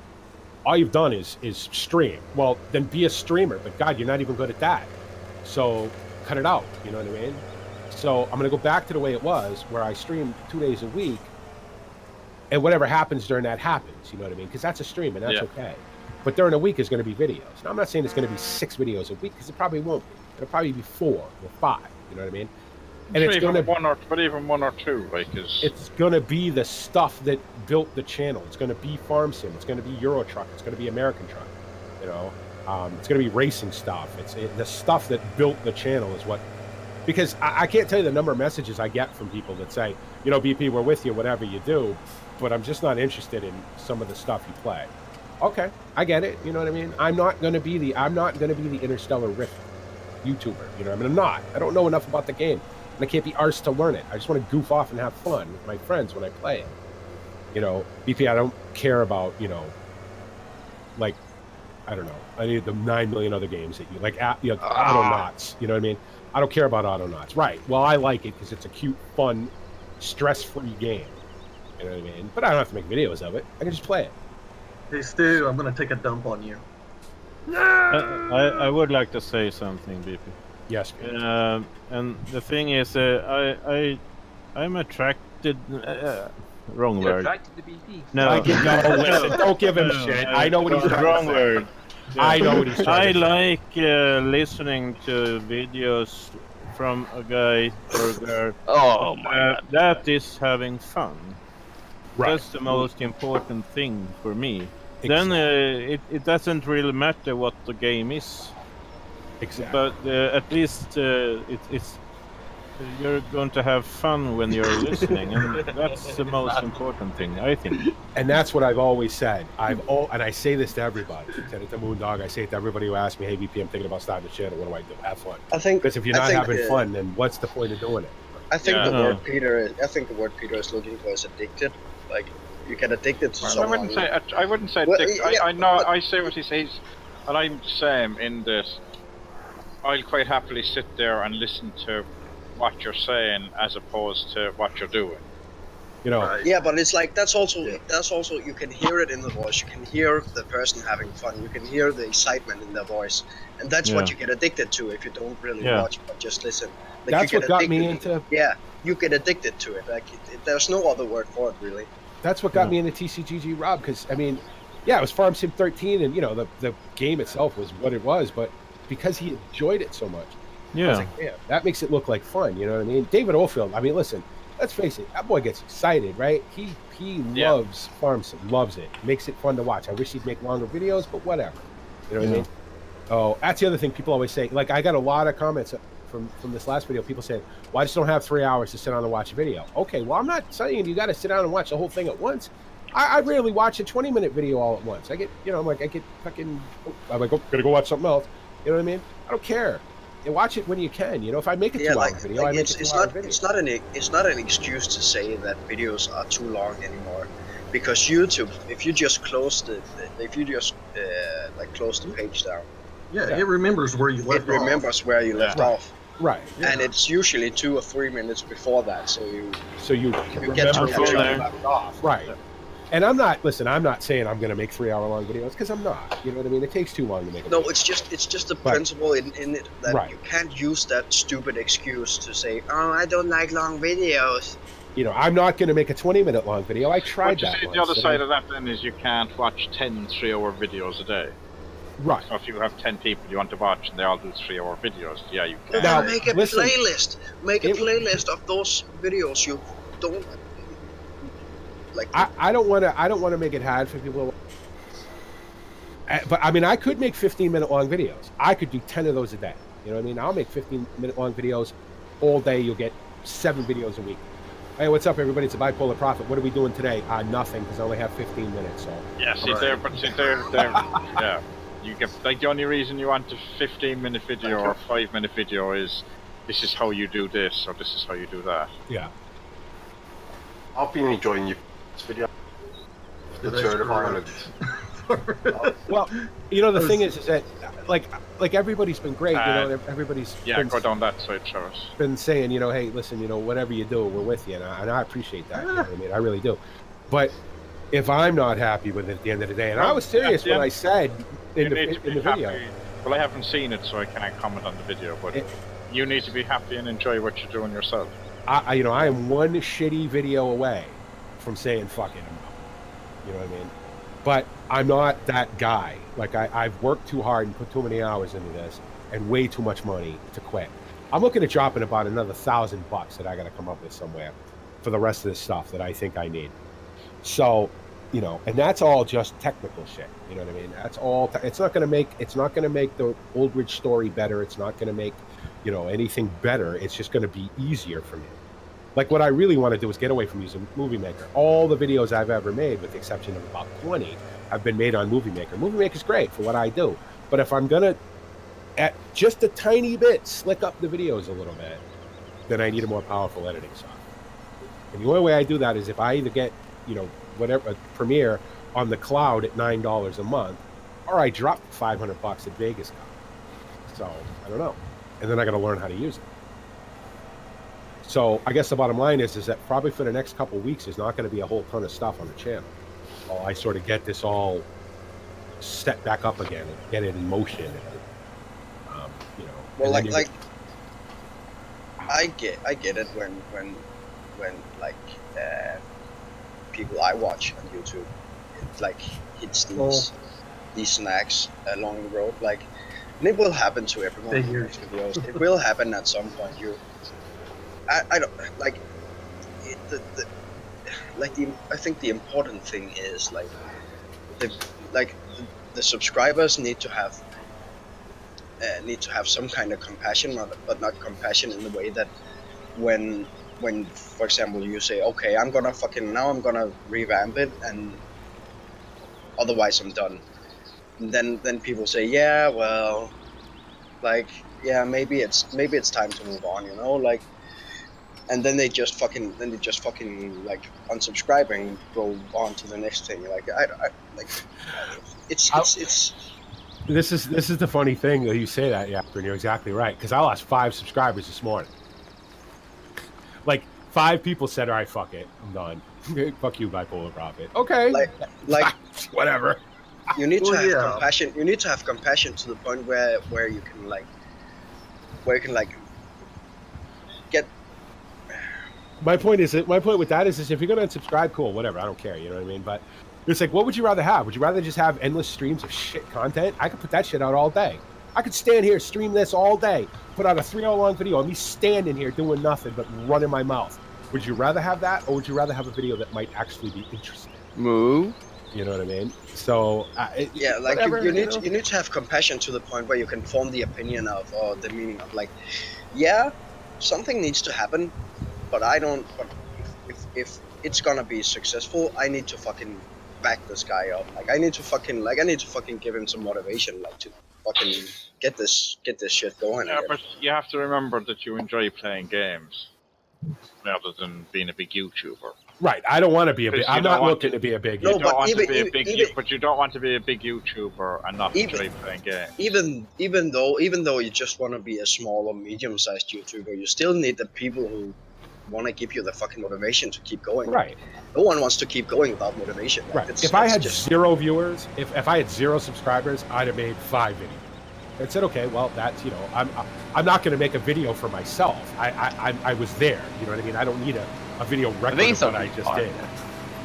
All you've done is stream. Well, then be a streamer, but God, you're not even good at that. So cut it out, you know what I mean? So I'm going to go back to the way it was, where I stream 2 days a week, and whatever happens during that happens, you know what I mean? Because that's a stream, and that's okay. But during a week is going to be videos. Now, I'm not saying it's going to be 6 videos a week, because it probably won't be. It'll probably be 4 or 5, you know what I mean? And it's going to but even 1 or 2, like, is it's going to be the stuff that built the channel. It's going to be Farm Sim. It's going to be Euro Truck. It's going to be American Truck. You know, it's going to be racing stuff. The stuff that built the channel is what. Because I can't tell you the number of messages I get from people that say, you know, BP, we're with you, whatever you do, but I'm just not interested in some of the stuff you play. Okay, I get it. You know what I mean? I'm not gonna be the Interstellar Rift YouTuber. You know what I mean? I'm not. I don't know enough about the game, and I can't be arsed to learn it. I just want to goof off and have fun with my friends when I play it. You know, BP, I don't care about, you know, like, I don't know, I need the 9 million other games that you like, you know, Autonauts. You know what I mean? I don't care about Autonauts. Right. Well, I like it because it's a cute, fun, stress-free game. You know what I mean? But I don't have to make videos of it. I can just play it. Hey, Stu, I'm going to take a dump on you. I would like to say something, BP. Yes. And the thing is, I'm attracted. Wrong You're word. attracted to BP. No, listen, don't give him shit. I know what he's trying wrong to say. word. I know what he's trying to say. I like listening to videos from a guy or a girl Oh my god. that is having fun. Right. That's the most important thing for me. Exactly. Then it doesn't really matter what the game is. Exactly. But at least it's you're going to have fun when you're listening, and that's the most important thing, I think. And that's what I've always said. And I say this to everybody. I said it to Moondog. I say it to everybody who asks me, "Hey, VP, I'm thinking about starting the channel. What do I do? Have fun." I think Because if you're not having fun, then what's the point of doing it? I think Yeah. the word Peter is looking for is addicted. Like you get addicted to I someone. wouldn't say Well, addicted. yeah, I know. but- I say what he says, and I'm the same in that. I'll quite happily sit there and listen to what you're saying as opposed to what you're doing. You know, Right. Yeah, but it's like that's also you can hear it in the voice. You can hear the person having fun. You can hear the excitement in their voice, and that's what Yeah. you get addicted to if you don't really Yeah. watch but just listen. Like, that's you what get got me addicted- into. Yeah, you get addicted to it. Like there's no other word for it really. That's what got me into TCGG Rob. Because I mean, yeah, it was Farm Sim 13, and you know the game itself was what it was, but because he enjoyed it so much. I was Yeah. like, damn, that makes it look like fun. You know what I mean? David Oldfield, I mean, listen, let's face it, that boy gets excited, right? He Yeah. loves Farm Sim, loves it. Makes it fun to watch. I wish he'd make longer videos, but whatever. You know what I mean? Oh, that's the other thing people always say. Like, I got a lot of comments from this last video. People saying, well, I just don't have 3 hours to sit down and watch a video. Okay, well, I'm not saying you got to sit down and watch the whole thing at once. I rarely watch a 20-minute video all at once. I get, you know, I'm like, I'm like, oh, gotta go watch something else. You know what I mean? I don't care. You watch it when you can. You know, if I make a 2-hour video, I make a 2-hour video. It's not an excuse to say that videos are too long anymore, because YouTube, if you just close the page down, Yeah, it remembers where you left it remembers where you left off, Right. and it's usually 2 or 3 minutes before that, so you remember get to where catch you up. left off. Right. And I'm not saying I'm going to make 3-hour-long videos, because I'm not. You know what I mean? It takes too long to make a No, video. it's just the Right. principle in it that Right. you can't use that stupid excuse to say, oh, I don't like long videos. You know, I'm not going to make a 20-minute long video. I tried But you that see, once. the other and side of that then is you can't watch 10 3-hour videos a day. Right. So if you have 10 people you want to watch and they all do 3-hour videos, yeah, you can. Now, Make a listen, playlist. Make a playlist of those videos you don't like. I don't want to make it hard for people. But I mean, I could make 15-minute long videos. I could do 10 of those a day. You know what I mean? I'll make 15-minute long videos all day. You'll get 7 videos a week. Hey, what's up, everybody? It's a Bipolar Prophet. What are we doing today? Nothing, because I only have 15 minutes. So. Yeah, see Right. there, but see there, yeah. You get like the only reason you want a 15-minute video or a 5-minute video is this is how you do this or this is how you do that. Yeah. I've been enjoying your video. The That's Tour of correct. Ireland. Well, you know, the thing is that like everybody's been great. You know, everybody's Yeah, go down that side, Travis. been saying, you know, hey, listen, you know, whatever you do, we're with you, and I appreciate that. You know what I mean? I really do. But if I'm not happy with it at the end of the day, and I was serious when I said in the video. Well, I haven't seen it, so I can't comment on the video. But you need to be happy and enjoy what you're doing yourself. I am one shitty video away from saying fuck it. You know what I mean? But I'm not that guy. Like I've worked too hard and put too many hours into this, and way too much money to quit. I'm looking at dropping about another $1,000 that I got to come up with somewhere for the rest of this stuff that I think I need. So, you know, and that's all just technical shit. You know what I mean? That's all. It's not going to make the Old Ridge story better. It's not going to make, you know, anything better. It's just going to be easier for me. Like what I really want to do is get away from using Movie Maker. All the videos I've ever made, with the exception of about 20, have been made on Movie Maker. Movie Maker's great for what I do, but if I'm gonna at just a tiny bit slick up the videos a little bit, then I need a more powerful editing software. And the only way I do that is if I either get, you know, whatever Premiere on the cloud at $9 a month, or I drop $500 at Vegas. So I don't know, and then I got to learn how to use it. So I guess the bottom line is that probably for the next couple of weeks, there's not going to be a whole ton of stuff on the channel. While I sort of get this all set back up again and get it in motion. And, you know. Well, like I get it when like people I watch on YouTube, it like hits these snags along the road. Like, and it will happen to everyone who makes videos. It will happen at some point. I don't like it, I think the important thing is like the subscribers need to have some kind of compassion, but not compassion in the way that when for example you say, okay, I'm gonna revamp it and otherwise I'm done, and then people say, yeah, well, like, yeah, maybe it's time to move on, you know, like. And then they just fucking like unsubscribe and go on to the next thing. Like I like it's. This is the funny thing that you say that, yeah, and you're exactly right. Because I lost 5 subscribers this morning. Like 5 people said, "All right, fuck it, I'm done. Fuck you, Bipolar Prophet." Okay, like whatever. You need to have compassion. You need to have compassion to the point where you can get. My point with that is if you're gonna unsubscribe, cool, whatever, I don't care, you know what I mean? But it's like, what would you rather have? Would you rather just have endless streams of shit content? I could put that shit out all day. I could stand here, stream this all day, put out a 3-hour long video of me standing here doing nothing but running my mouth. Would you rather have that, or would you rather have a video that might actually be interesting? Moo. You know what I mean? So yeah, like whatever, you need to have compassion to the point where you can form the opinion of, or the meaning of, like, yeah, something needs to happen. But I don't. But if it's gonna be successful, I need to fucking back this guy up. Like I need to fucking give him some motivation, like to fucking get this shit going. Yeah, but you have to remember that you enjoy playing games rather than being a big YouTuber. Right. I don't want to be a big. I'm not looking to be a big. But you don't want to be a big YouTuber and not enjoy playing games. Even though you just want to be a small or medium-sized YouTuber, you still need the people who want to give you the fucking motivation to keep going. Right. No one wants to keep going without motivation. Like, right. If I had 0 viewers, if I had 0 subscribers, I'd have made 5 videos. I said, okay, well, that's, you know, I'm not going to make a video for myself. I was there. You know what I mean? I don't need a video record of what I just did.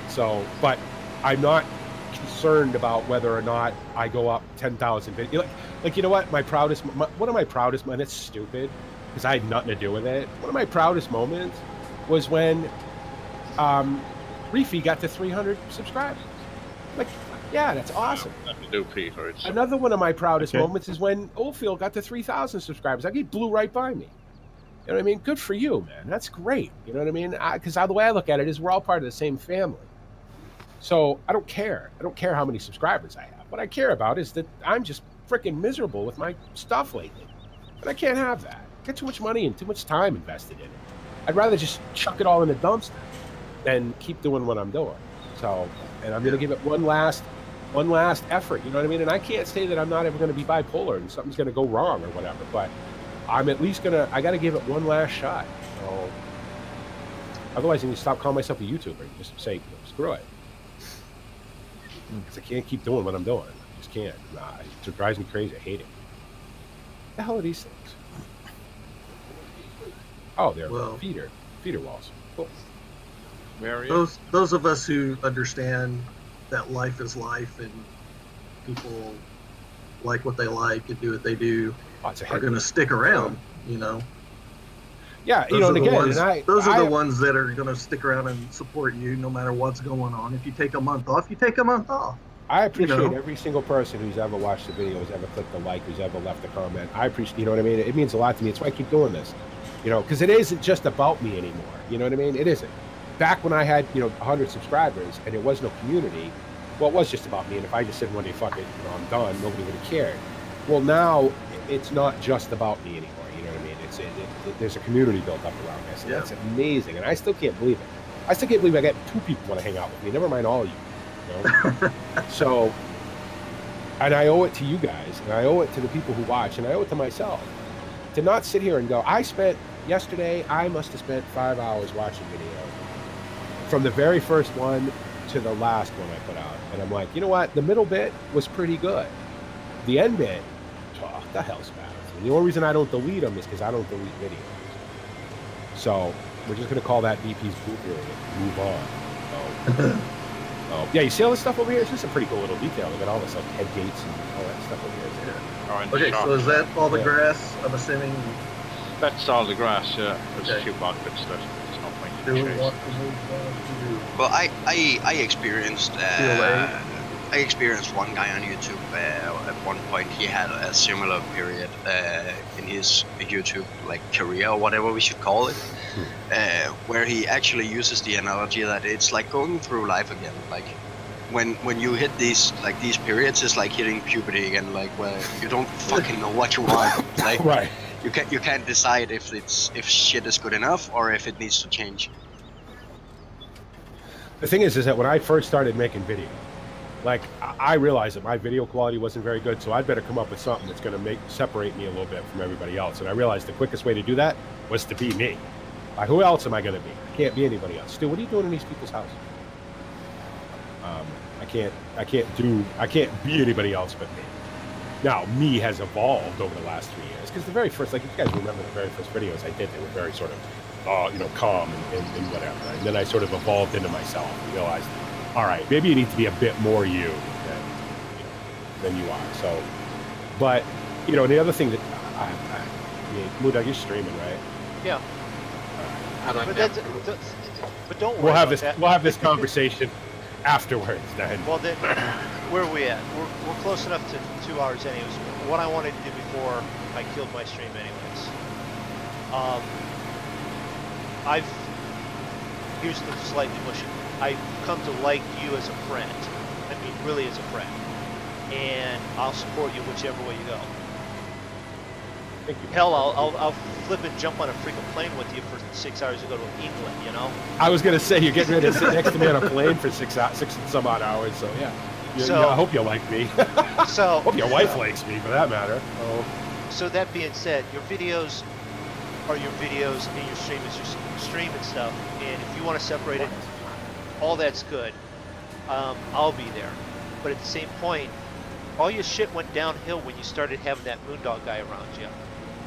So, but I'm not concerned about whether or not I go up 10,000 videos. Like, you know what? One of my proudest, and it's stupid because I had nothing to do with it. One of my proudest moments was when Reefy got to 300 subscribers. Like, yeah, that's awesome. Nothing to do, Peter. Another one of my proudest moments is when Oldfield got to 3,000 subscribers. Like, he blew right by me. You know what I mean? Good for you, man. That's great. You know what I mean? Because the way I look at it is we're all part of the same family. So I don't care. I don't care how many subscribers I have. What I care about is that I'm just freaking miserable with my stuff lately. And I can't have that. I got too much money and too much time invested in it. I'd rather just chuck it all in the dumpster than keep doing what I'm doing. So, and I'm going to give it one last effort. You know what I mean? And I can't say that I'm not ever going to be bipolar and something's going to go wrong or whatever, but I'm at least I got to give it one last shot. So, otherwise, I'm going to stop calling myself a YouTuber and just say, screw it. Because I can't keep doing what I'm doing. I just can't. It drives me crazy. I hate it. What the hell are these things? Oh, they're feeder walls. Cool. Those of us who understand that life is life and people like what they like and do what they do are going to stick around, you know. Yeah, you know, and again, those are the ones that are going to stick around and support you no matter what's going on. If you take a month off, you take a month off. I appreciate every single person who's ever watched the video, who's ever clicked a like, who's ever left a comment. I appreciate, you know what I mean? It means a lot to me. It's why I keep doing this. You know, because it isn't just about me anymore. You know what I mean? It isn't. Back when I had, 100 subscribers and it was no community, well, it was just about me, and if I just said one day, fuck it, you know, I'm done, nobody would have cared. Well, now it's not just about me anymore. You know what I mean? There's a community built up around this, and that's amazing. And I still can't believe it. I still can't believe I got 2 people want to hang out with me. Never mind all of you. You know? So, and I owe it to you guys, and I owe it to the people who watch, and I owe it to myself to not sit here and go, yesterday, I must have spent 5 hours watching videos from the very first one to the last one I put out. And I'm like, you know what? The middle bit was pretty good. The end bit, oh, the hell's matters. And the only reason I don't delete them is because I don't delete videos. So we're just going to call that BP's boot period. Move on. So, yeah, you see all this stuff over here? It's just a pretty cool little detail. Look at all this like head gates and all that stuff over here. Okay, so is that all the grass? I'm assuming. That's all the grass, yeah. There's a few bog bits that there's no point in Do we chasing. want to move on to Well, I experienced one guy on YouTube at one point. He had a similar period in his YouTube like career or whatever we should call it, where he actually uses the analogy that it's like going through life again. Like when you hit these periods, it's like hitting puberty again. Like where you don't fucking know what you want. Like Right. you can't decide if shit is good enough or if it needs to change. The thing is that when I first started making video, like I realized that my video quality wasn't very good, so I'd better come up with something that's going to separate me a little bit from everybody else. And I realized the quickest way to do that was to be me. Like, who else am I going to be? I can't be anybody else. Stu, what are you doing in these people's houses? I can't be anybody else but me. Now, me has evolved over the last 3 years because the very first, like if you guys remember the very first videos I did, they were very sort of, you know, calm and whatever. And then I sort of evolved into myself and realized, all right, maybe you need to be a bit more you than you are. So, but you know, the other thing that Moodog, you're streaming, right? Yeah. But don't worry. We'll have this conversation afterwards then. Well, then, where are we at? We're close enough to 2 hours anyways. What I wanted to do before I killed my stream anyways. Here's the slightly mushy. I've come to like you as a friend. I mean, really as a friend. And I'll support you whichever way you go. Thank you. Hell, I'll flip and jump on a freaking plane with you for 6 hours to go to England, you know? I was going to say, you're getting ready to sit next to me on a plane for six and some odd hours, so yeah. I hope you like me. So hope your wife likes me, for that matter. So that being said, your videos are your videos and your stream is your stream and stuff. And if you want to separate it, all that's good. I'll be there. But at the same point, all your shit went downhill when you started having that Moondog guy around you.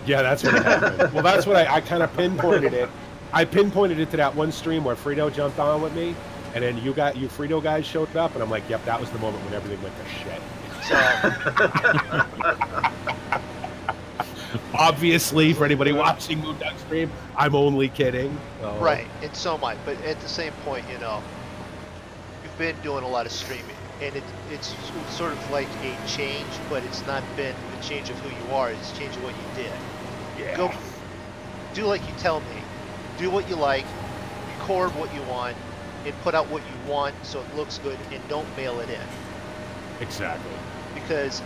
Yeah, that's what happened. Well, that's what I kind of pinpointed it. I pinpointed it to that one stream where Frito jumped on with me, and then you Frito guys showed up, and I'm like, yep, that was the moment when everything went to shit. So, obviously, for anybody watching Moondog stream, I'm only kidding. Right, and so am I. But at the same point, you know, you've been doing a lot of streaming, and it's sort of like a change, but it's not been a change of who you are. It's a change of what you did. Yeah. Go do like you tell me. Do what you like. Record what you want, and put out what you want so it looks good, and don't mail it in. Exactly. Because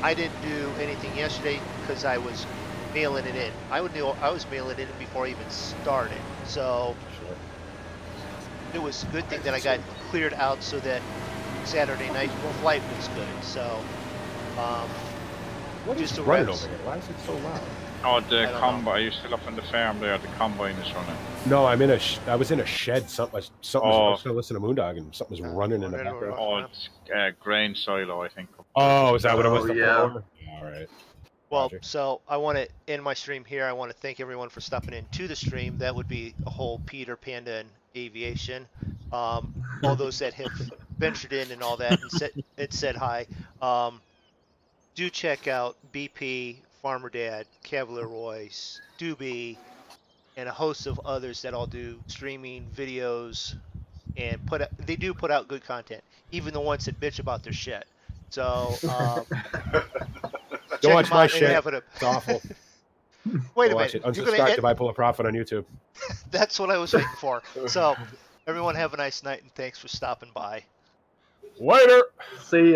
I didn't do anything yesterday because I was mailing it in. I was mailing it in before I even started. So Sure. it was a good thing that I got cleared out so that Saturday night flight was good. So What just is a running reps. over here? Why is it so loud? Oh, the I don't combine. know. Are you still up on the farm there? The combine is running. No, I'm in I was in a shed. Something was I was going to listen to Moondog, and something was running in the background. Oh, it's grain silo, I think. Oh, is that what it was? Oh, The yeah. blower? All right. Well, Roger. so I want to end my stream here. I want to thank everyone for stopping in to the stream. That would be a whole Peter, Panda, and Aviation. All those that have ventured in and all that and said hi. Do check out BP, Farmer Dad, Cavalier Royce, Doobie, and a host of others that all do streaming videos and they do put out good content, even the ones that bitch about their shit. So Don't watch my shit. It's awful. Wait a Don't watch minute. it. Unsubscribe to buy Pull a Profit on YouTube. That's what I was waiting for. So everyone have a nice night and thanks for stopping by. Later. See ya.